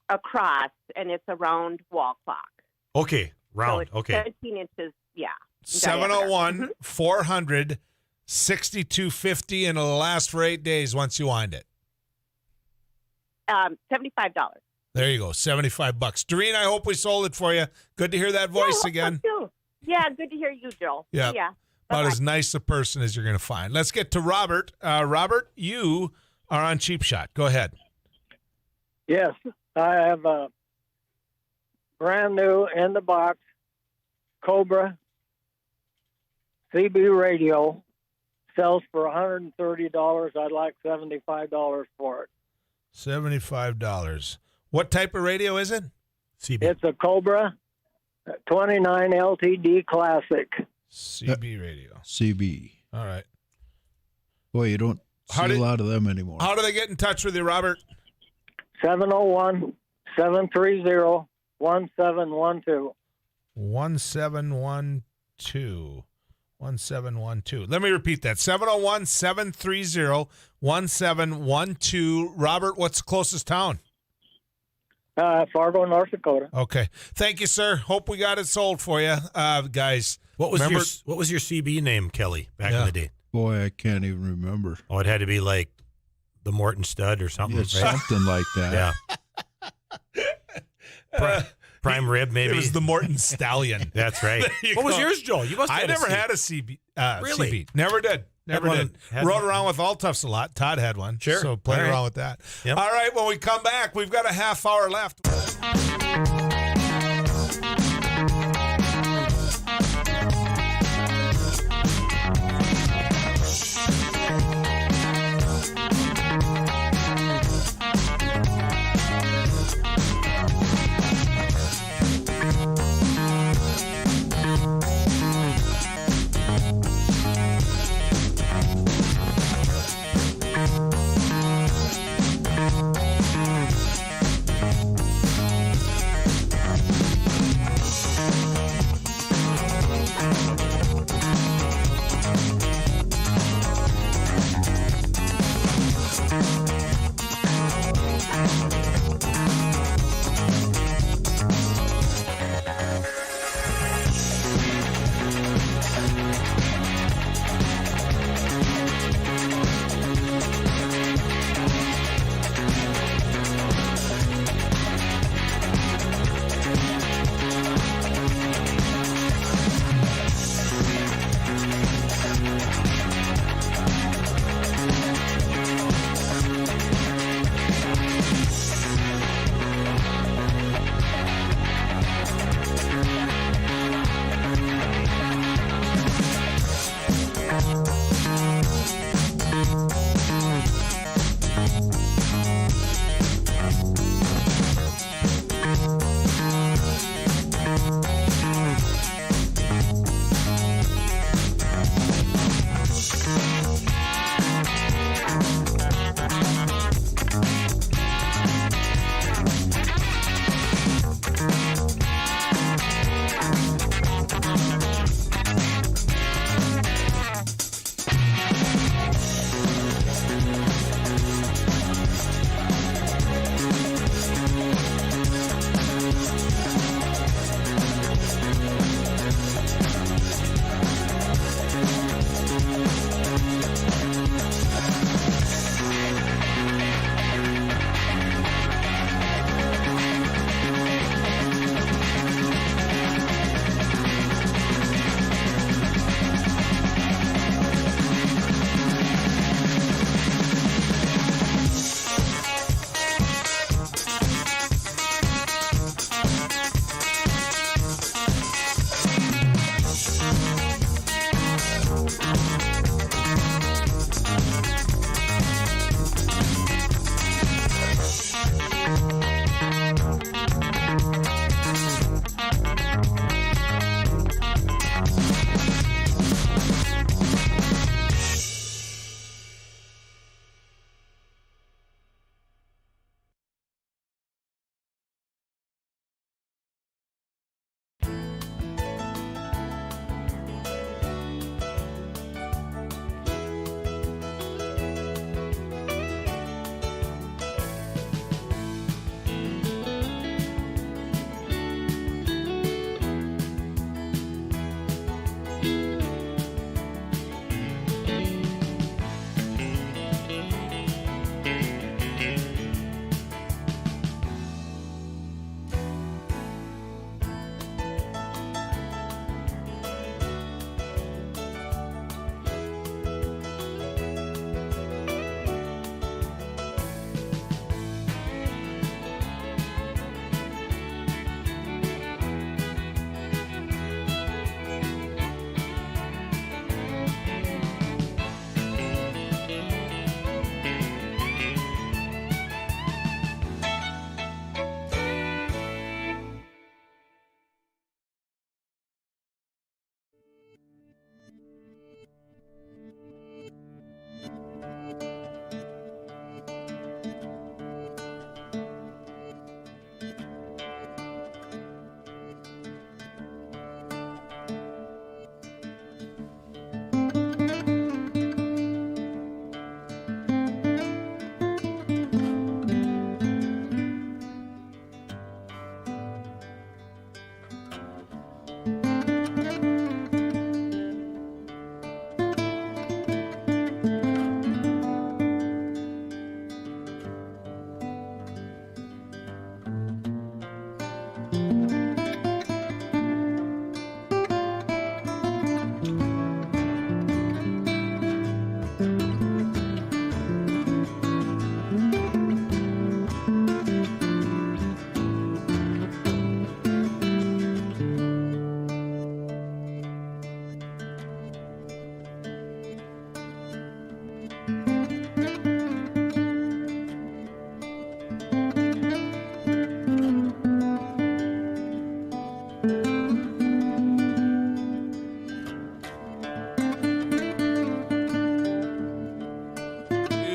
across, and it's a round wall clock. Okay, round. So it's okay. 17 inches, yeah. 701-400-6250, and it'll last for 8 days once you wind it. $75. There you go, $75. Doreen, I hope we sold it for you. Good to hear that voice again. So yeah, good to hear you, Joel. Yeah. About as nice a person as you're going to find. Let's get to Robert. Robert, you are on Cheap Shot. Go ahead. Yes, I have a brand new in the box Cobra CB radio. Sells for $130. I'd like $75 for it. $75. What type of radio is it? CB. It's a Cobra 29 LTD Classic. CB radio. CB. All right. Boy, you don't see a lot of them anymore. How do they get in touch with you, Robert? 701-730-1712. 1712. 1712. Let me repeat that. 701-730-1712. Robert, what's the closest town? Fargo, North Dakota. Okay. Thank you, sir. Hope we got it sold for you. Guys, What was your CB name, Kelly, back in the day? Boy, I can't even remember. Oh, it had to be like the Morton Stud or something. Yeah, right? something like that. Yeah. Prime rib, maybe. It was the Morton Stallion. That's right. What was yours, Joel? You must have I had never a had a CB. Really? CB. Never did. Never Had did. one- had Rode one. around with Altufs a lot. Todd had one. Sure. So playing All right. around with that. Yep. All right. When we come back, we've got a half hour left.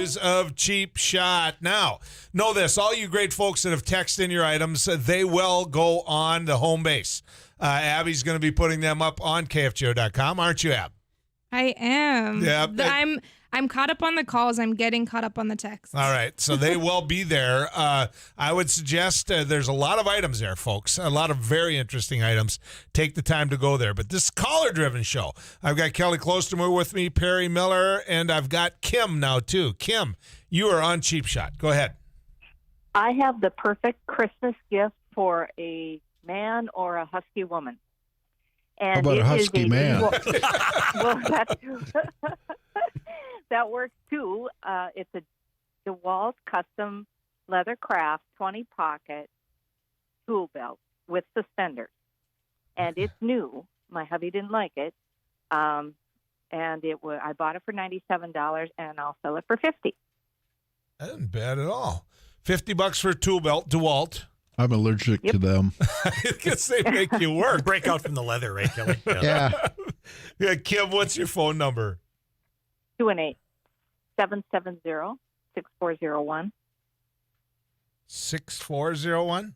is of Cheap Shot. Now, know this, all you great folks that have texted in your items, they will go on the home base. Abby's going to be putting them up on KFGO.com, aren't you, Ab? I am. Yep. I'm caught up on the calls. I'm getting caught up on the texts. All right, so they will be there. I would suggest there's a lot of items there, folks, a lot of very interesting items. Take the time to go there. But this is a caller-driven show. I've got Kelly Clostermore with me, Perry Miller, and I've got Kim now, too. Kim, you are on Cheap Shot. Go ahead. I have the perfect Christmas gift for a man or a husky woman. And How about a husky man? Well, that works too. It's a Dewalt custom leather craft 20 pocket tool belt with suspenders, and it's new. My hubby didn't like it, and I bought it for $97, and I'll sell it for $50. That isn't bad at all. $50 for a tool belt, Dewalt. I'm allergic to them. I guess they make you work. Break out from the leather, right, Kelly? Yeah. Yeah, Kim, what's your phone number? 218-770-6401. 6401?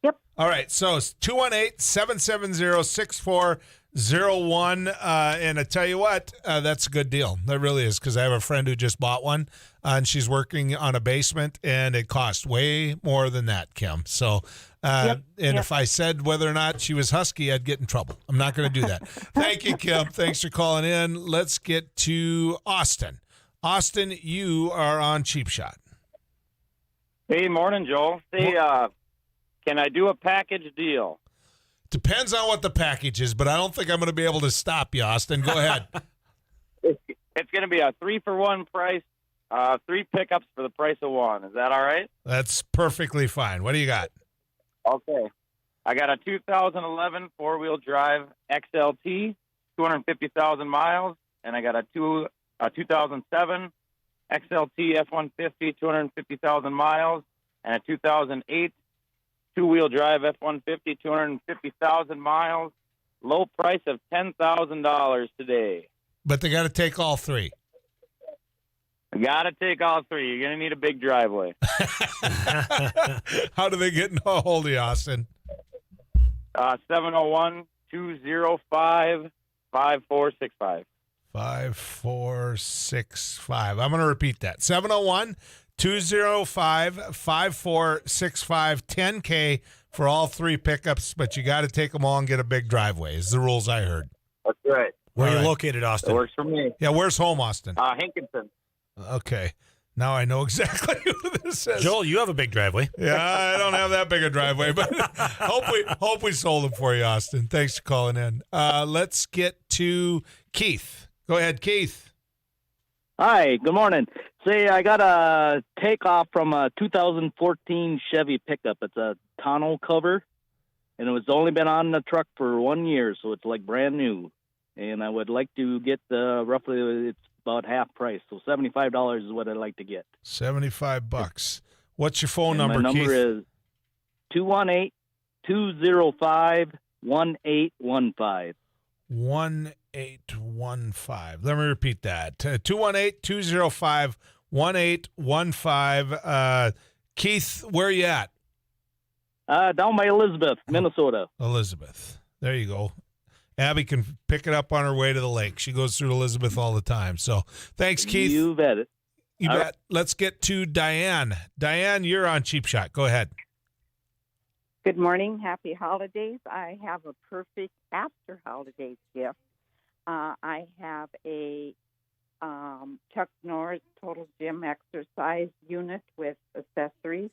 Yep. All right, so it's 218-770-6401. And I tell you what, that's a good deal. That really is, because I have a friend who just bought one, and she's working on a basement, and it cost way more than that, Kim. So, if I said whether or not she was husky, I'd get in trouble. I'm not going to do that. Thank you, Kim. Thanks for calling in. Let's get to Austin. Austin, you are on Cheap Shot. Hey, morning, Joel. Hey, can I do a package deal? Depends on what the package is, but I don't think I'm going to be able to stop you, Austin. Go ahead. It's going to be a 3-for-1 price, 3 pickups for the price of one. Is that all right? That's perfectly fine. What do you got? Okay. I got a 2011 four-wheel drive XLT, 250,000 miles, and I got a 2007 XLT F-150, 250,000 miles, and a 2008 two-wheel drive F-150, 250,000 miles, low price of $10,000 today. But they got to take all 3. I got to take all 3. You're going to need a big driveway. How do they get in a hold of you, Austin? 701-205-5465. 5465. I'm going to repeat that. 701-205-5465. 10K for all 3 pickups, but you got to take them all and get a big driveway is the rules I heard. That's right. Where are you located, Austin? That works for me. Yeah, where's home, Austin? Hankinson. Okay. Now I know exactly who this is. Joel, you have a big driveway. Yeah, I don't have that big a driveway, but hope we sold them for you, Austin. Thanks for calling in. Let's get to Keith. Go ahead, Keith. Hi, good morning. Say, I got a takeoff from a 2014 Chevy pickup. It's a tonneau cover, and it's only been on the truck for 1 year, so it's like brand new. And I would like to get roughly, it's about half price, so $75 is what I'd like to get. $75. What's your phone number, My number Keith? is 218-205-1815. 1815. Let me repeat that. 218-205-1815. Keith, where are you at? Down by Elizabeth, Minnesota. Elizabeth. There you go. Abby can pick it up on her way to the lake. She goes through Elizabeth all the time. So thanks, Keith. You bet it. You All bet. right. Let's get to Diane. Diane, you're on Cheap Shot. Go ahead. Good morning. Happy holidays. I have a perfect after holidays gift. I have a Chuck Norris Total Gym exercise unit with accessories.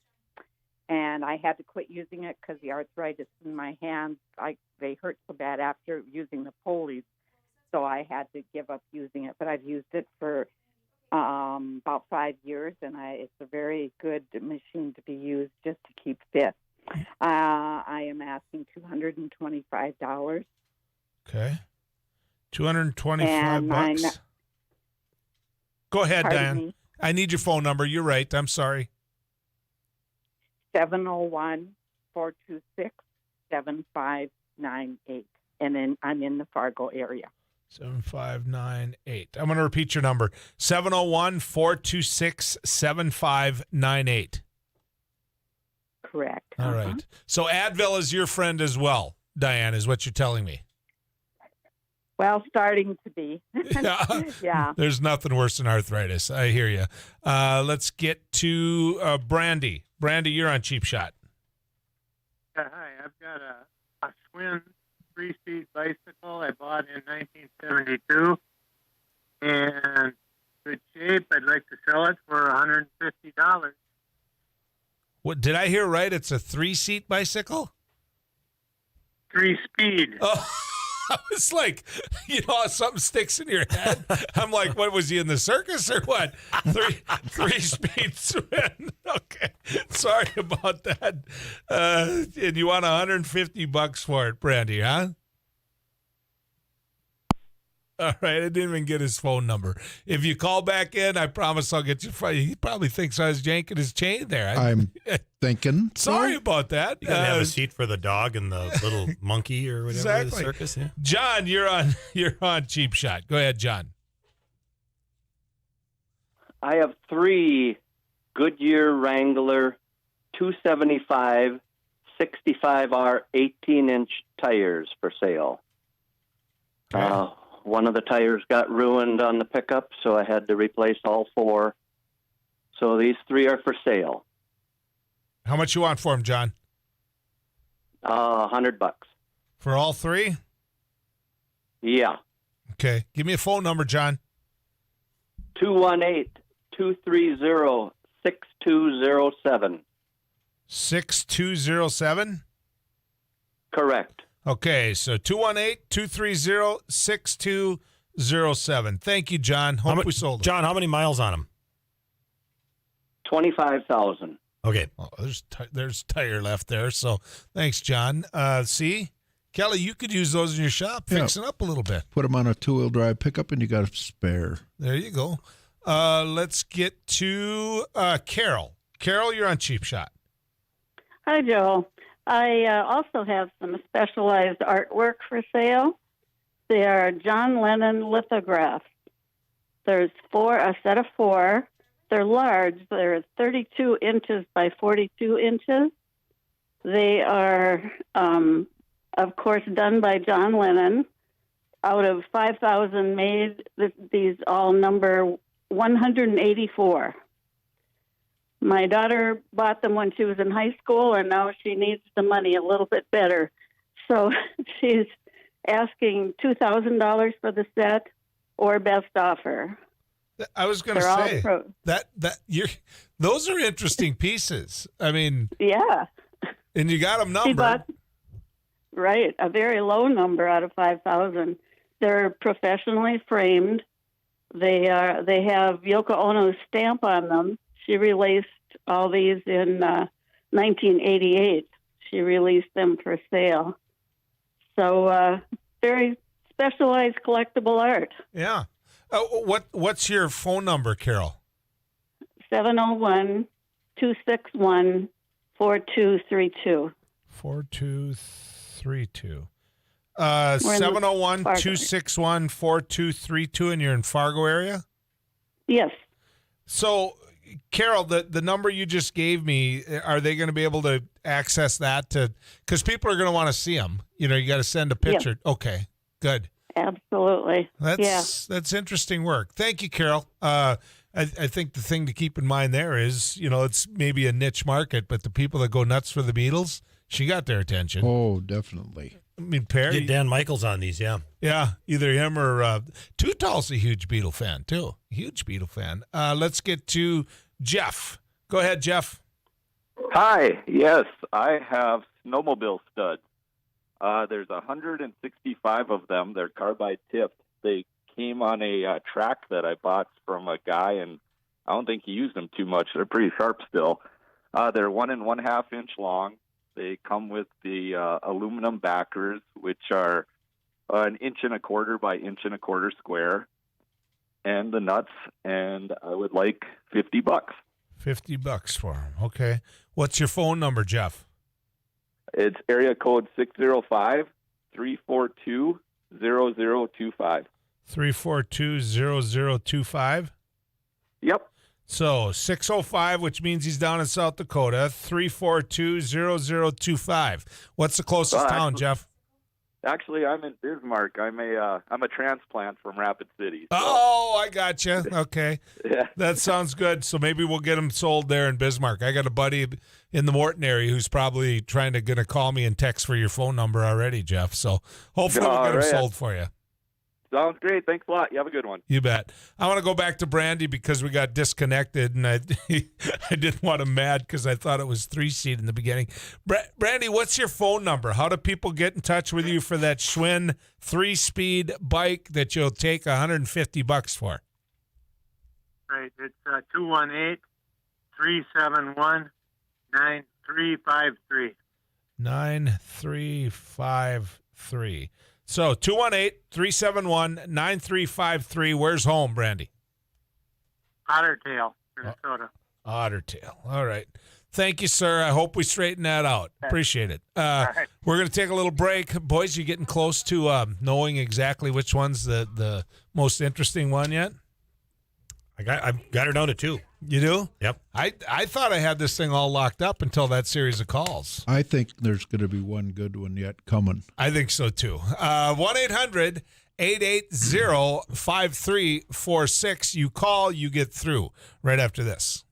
And I had to quit using it because the arthritis in my hands, they hurt so bad after using the pulleys. So I had to give up using it. But I've used it for about 5 years, and it's a very good machine to be used just to keep fit. I am asking $225. Okay. $225. Go ahead, Pardon Diane. me? I need your phone number. You're right. I'm sorry. 701-426-7598. And then I'm in the Fargo area. 7598. I'm going to repeat your number. 701-426-7598. Correct. All right. So Advil is your friend as well, Diane, is what you're telling me. Well, starting to be. Yeah. There's nothing worse than arthritis. I hear you. Let's get to Brandy. Brandy, you're on Cheap Shot. Hi, I've got a Schwinn 3-seat bicycle I bought in 1972. And good shape. I'd like to sell it for $150. What did I hear right? It's a 3-seat bicycle? 3-speed. Oh, I was like, something sticks in your head. I'm like, what, was he in the circus or what? Three-speed swim. Okay. Sorry about that. And you want $150 for it, Brandy, huh? All right, I didn't even get his phone number. If you call back in, I promise I'll get you. He probably thinks I was yanking his chain there. I'm thinking. Sorry about that. You gotta have a seat for the dog and the little monkey or whatever. Exactly. The circus. Yeah. John, you're on Cheap Shot. Go ahead, John. I have 3 Goodyear Wrangler 275 65R 18-inch tires for sale. One of the tires got ruined on the pickup, so I had to replace all 4. So these 3 are for sale. How much you want for them, John? $100. For all 3? Yeah. Okay. Give me a phone number, John. 218-230-6207. 6207? Correct. Okay, so 218-230-6207. Thank you, John. Hope we sold them. John, how many miles on them? 25,000. Okay. Oh, there's tire left there, so thanks, John. See? Kelly, you could use those in your shop, fix it up a little bit. Put them on a 2-wheel drive pickup, and you got a spare. There you go. Let's get to Carol. Carol, you're on Cheap Shot. Hi, Joe. I also have some specialized artwork for sale. They are John Lennon lithographs. There's a set of 4. They're large. They're 32 inches by 42 inches. They are, of course, done by John Lennon. Out of 5,000 made, these all number 184. My daughter bought them when she was in high school, and now she needs the money a little bit better. So she's asking $2,000 for the set or best offer. I was going to say those are interesting pieces. I mean, yeah. And you got them numbered. Right, a very low number out of 5,000. They're professionally framed. They have Yoko Ono's stamp on them. She released all these in 1988. She released them for sale. So very specialized collectible art. Yeah. What's your phone number, Carol? 701-261-4232. 4232. 701-261-4232, and you're in Fargo area? Yes. So, Carol, the number you just gave me, are they going to be able to access that? Because people are going to want to see them. You got to send a picture. Yeah. Okay, good. Absolutely. That's interesting work. Thank you, Carol. I think the thing to keep in mind there is, it's maybe a niche market, but the people that go nuts for the Beatles, she got their attention. Oh, definitely. I mean, Perry. Did Dan Michaels on these, yeah. Yeah, either him or Too Tall's a huge Beatle fan, too. Huge Beatle fan. Let's get to Jeff. Go ahead, Jeff. Hi. Yes, I have Snowmobile Studs. There's 165 of them. They're carbide tipped. They came on a track that I bought from a guy, and I don't think he used them too much. They're pretty sharp still. They're 1 1/2 inch long. They come with the aluminum backers, which are 1 1/4 by 1 1/4 square, and the nuts. And I would like $50. $50 for them. Okay. What's your phone number, Jeff? It's area code 605-342-0025. 342-0025. Yep. So 605, which means he's down in South Dakota. 342-0025. What's the closest town, Jeff? Actually, I'm in Bismarck. I'm a transplant from Rapid City. So. Oh, I got you. Okay. Yeah. That sounds good. So maybe we'll get them sold there in Bismarck. I got a buddy in the Morton area who's probably going to call me and text for your phone number already, Jeff. So hopefully we'll get them sold for you. Sounds great. Thanks a lot. You have a good one. You bet. I want to go back to Brandy because we got disconnected, and I didn't want him mad because I thought it was 3-seat in the beginning. Brandy, what's your phone number? How do people get in touch with you for that Schwinn 3-speed bike that you'll take $150 for? Right. It's 218-371-9353. 9353. So 218-371-9353. Where's home, Brandy? Ottertail, Minnesota. Ottertail. All right. Thank you, sir. I hope we straighten that out. Appreciate it. Right. We're going to take a little break. Boys, you getting close to knowing exactly which one's the most interesting one yet? I've got her down to 2. You do? Yep. I thought I had this thing all locked up until that series of calls. I think there's going to be one good one yet coming. I think so, too. 1-800-880-5346. You call, you get through right after this.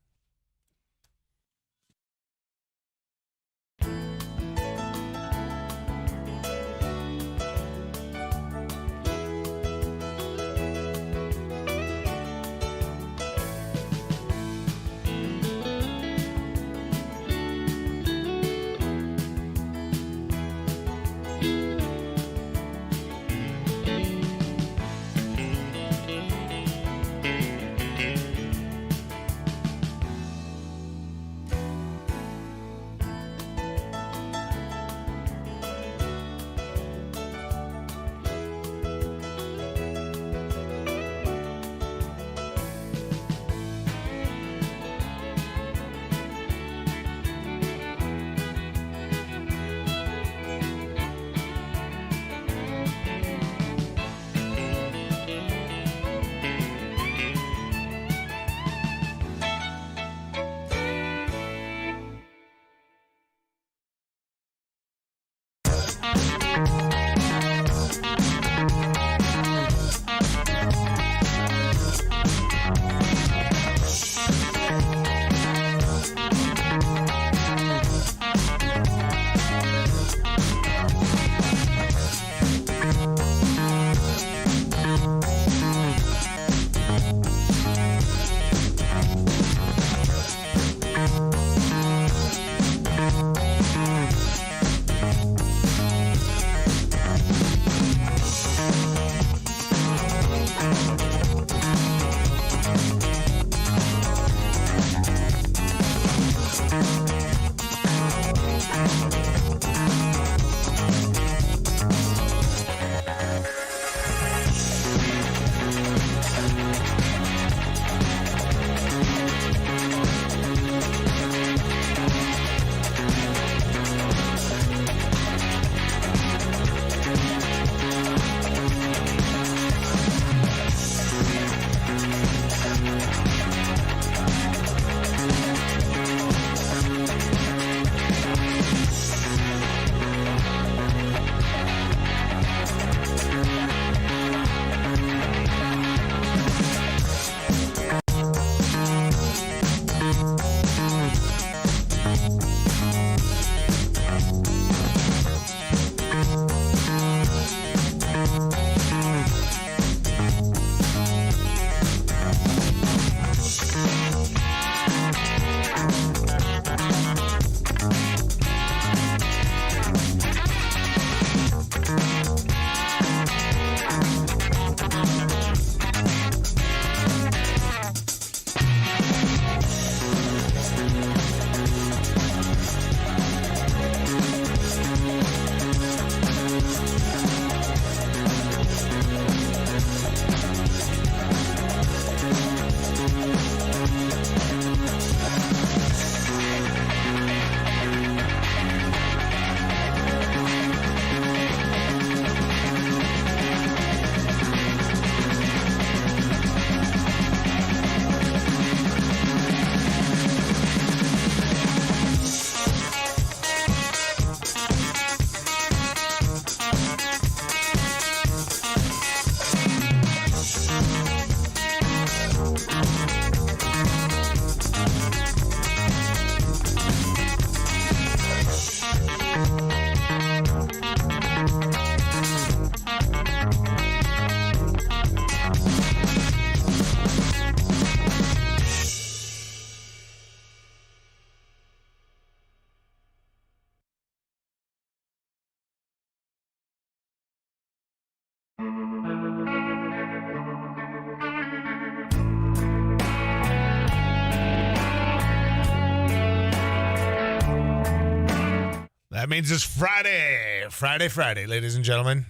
means it's Friday. Friday, ladies and gentlemen.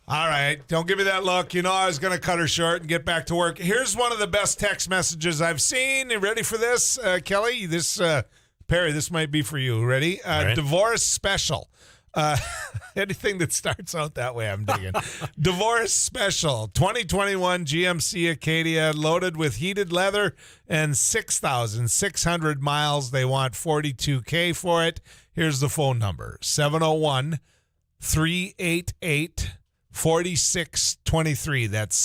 All right. Don't give me that look. You know I was going to cut her short and get back to work. Here's one of the best text messages I've seen. You ready for this, Kelly? Perry, this might be for you. Ready? Right. Divorce special. Anything that starts out that way, I'm digging. Divorce special. 2021 GMC Acadia loaded with heated leather and 6,600 miles. They want $42K for it. Here's the phone number. 701-388-4623. That's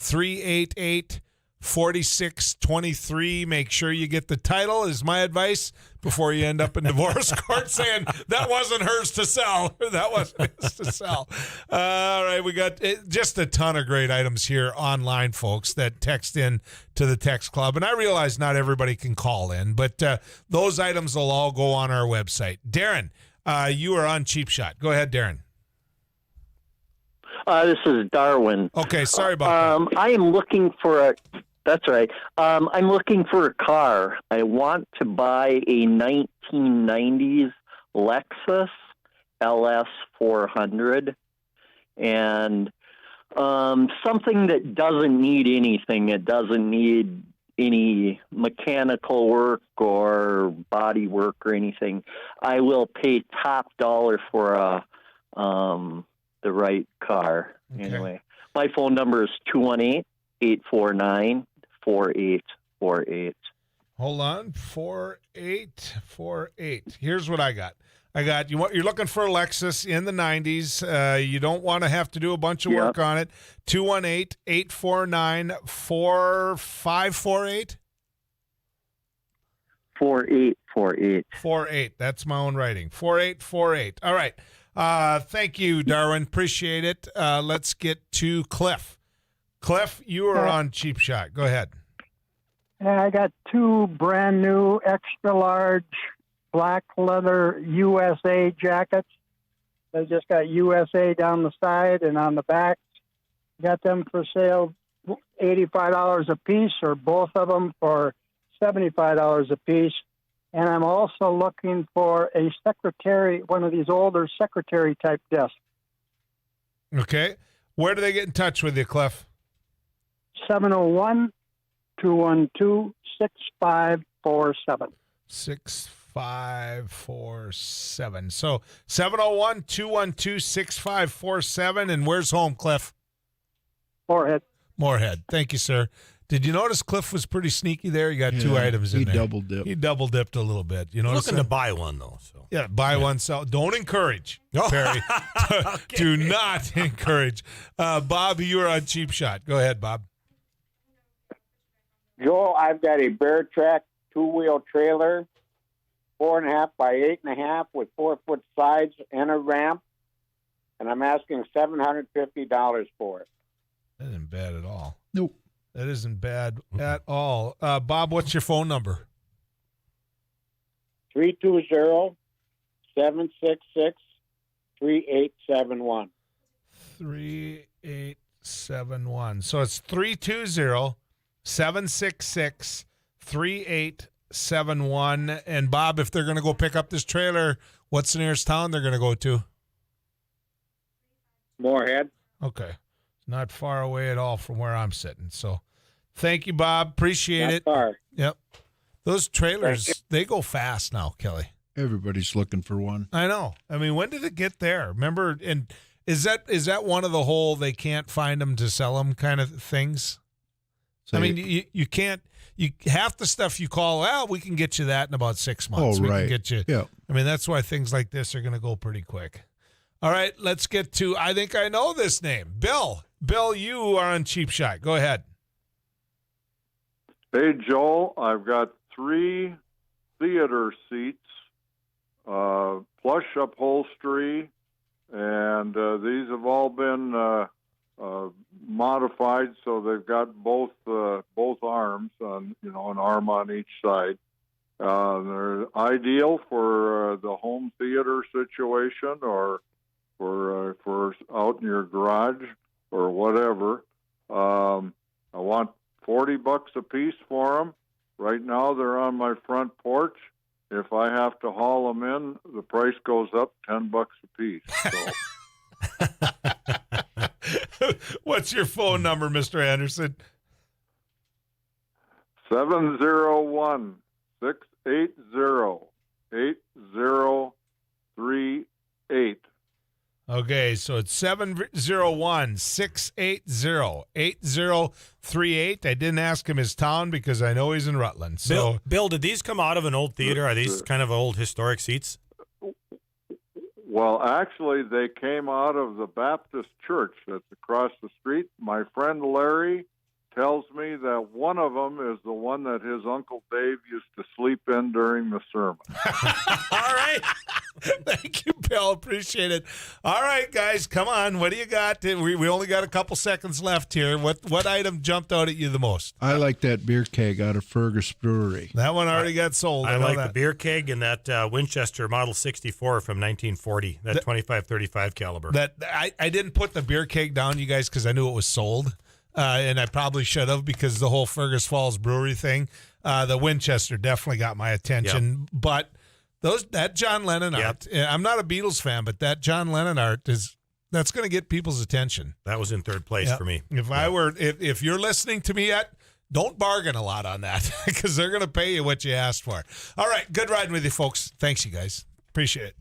701-388-4623. Make sure you get the title, is my advice, before you end up in divorce court saying that wasn't hers to sell. That wasn't his to sell. All right, we got just a ton of great items here online, folks, that text in to the text club. And I realize not everybody can call in, but those items will all go on our website. Darren, you are on Cheap Shot. Go ahead, Darren. This is Darwin. Okay, sorry about that. I am looking for a. That's right. I'm looking for a car. I want to buy a 1990s Lexus LS 400, and something that doesn't need anything. It doesn't need any mechanical work or body work or anything. I will pay top dollar for the right car. Okay. Anyway, my phone number is 218-849-4848. Hold on. 4848. Here's what I got. You're looking for a Lexus in the 90s. You don't want to have to do a bunch of work on it. 218-849-4548. 4848. 48. That's my own writing. 4848. All right. Thank you, Darwin. Appreciate it. Let's get to Cliff. Cliff, you are on Cheap Shot. Go ahead. I got two brand new extra large black leather USA jackets. They just got USA down the side and on the back. Got them for sale, $85 a piece, or both of them for $75 a piece. And I'm also looking for a secretary, one of these older secretary type desks. Okay. Where do they get in touch with you, Cliff? 701-212-6547. 6547. So 701-212-6547. And where's home, Cliff? Moorhead. Moorhead. Thank you, sir. Did you notice Cliff was pretty sneaky there? He got two items in there. He double dipped. He double dipped a little bit. You know, looking to buy one though. So yeah, buy one, sell. Don't encourage, Perry. Do not encourage. Bob, you are on Cheap Shot. Go ahead, Bob. Joel, I've got a Bear Track 2-wheel trailer, 4.5 by 8.5 with 4-foot sides and a ramp, and I'm asking $750 for it. That isn't bad at all. Nope. That isn't bad at all. Bob, what's your phone number? 320-766-3871. 3871. So it's 320-766-3871. And Bob, if they're going to go pick up this trailer, what's the nearest town they're going to go to? Moorhead. Okay. Not far away at all from where I'm sitting. So thank you, Bob. Appreciate it. Not far. Yep. Those trailers, they go fast now, Kelly. Everybody's looking for one. I know. I mean, when did it get there? Remember, and is that one of the whole they can't find them to sell them kind of things? So I mean, you can't. Half the stuff you call, well, we can get you that in about 6 months. Oh, We right. can get you. Yeah. I mean, that's why things like this are going to go pretty quick. All right, let's get to, I think I know this name. Bill. Bill, you are on Cheap Shot. Go ahead. Hey, Joel, I've got 3 theater seats, plush upholstery, and these have all been modified, so they've got both arms on, an arm on each side. They're ideal for the home theater situation or for out in your garage or whatever. I want $40 a piece for them. Right now, they're on my front porch. If I have to haul them in, the price goes up $10 a piece. So. What's your phone number, Mr. Anderson? 701-680-8038. Okay, so it's 701-680-8038. I didn't ask him his town because I know he's in Rutland. So, Bill, did these come out of an old theater? Are these kind of old historic seats? Well, actually, they came out of the Baptist church that's across the street. My friend Larry tells me that one of them is the one that his Uncle Dave used to sleep in during the sermon. all right. Thank you, Bill. Appreciate it. All right, guys, come on. What do you got? We only got a couple seconds left here. What item jumped out at you the most? I like that beer keg out of Fergus Brewery. That one already got sold. I know like that. the beer keg and that Winchester Model 64 from 1940, that 25-35 caliber. That I didn't put the beer keg down, you guys, because I knew it was sold. And I probably should have because the whole Fergus Falls Brewery thing. The Winchester definitely got my attention. Yep. But that John Lennon art, I'm not a Beatles fan, but that John Lennon art that's going to get people's attention. That was in third place for me. If you're listening to me yet, don't bargain a lot on that because they're going to pay you what you asked for. All right, good riding with you, folks. Thanks, you guys. Appreciate it.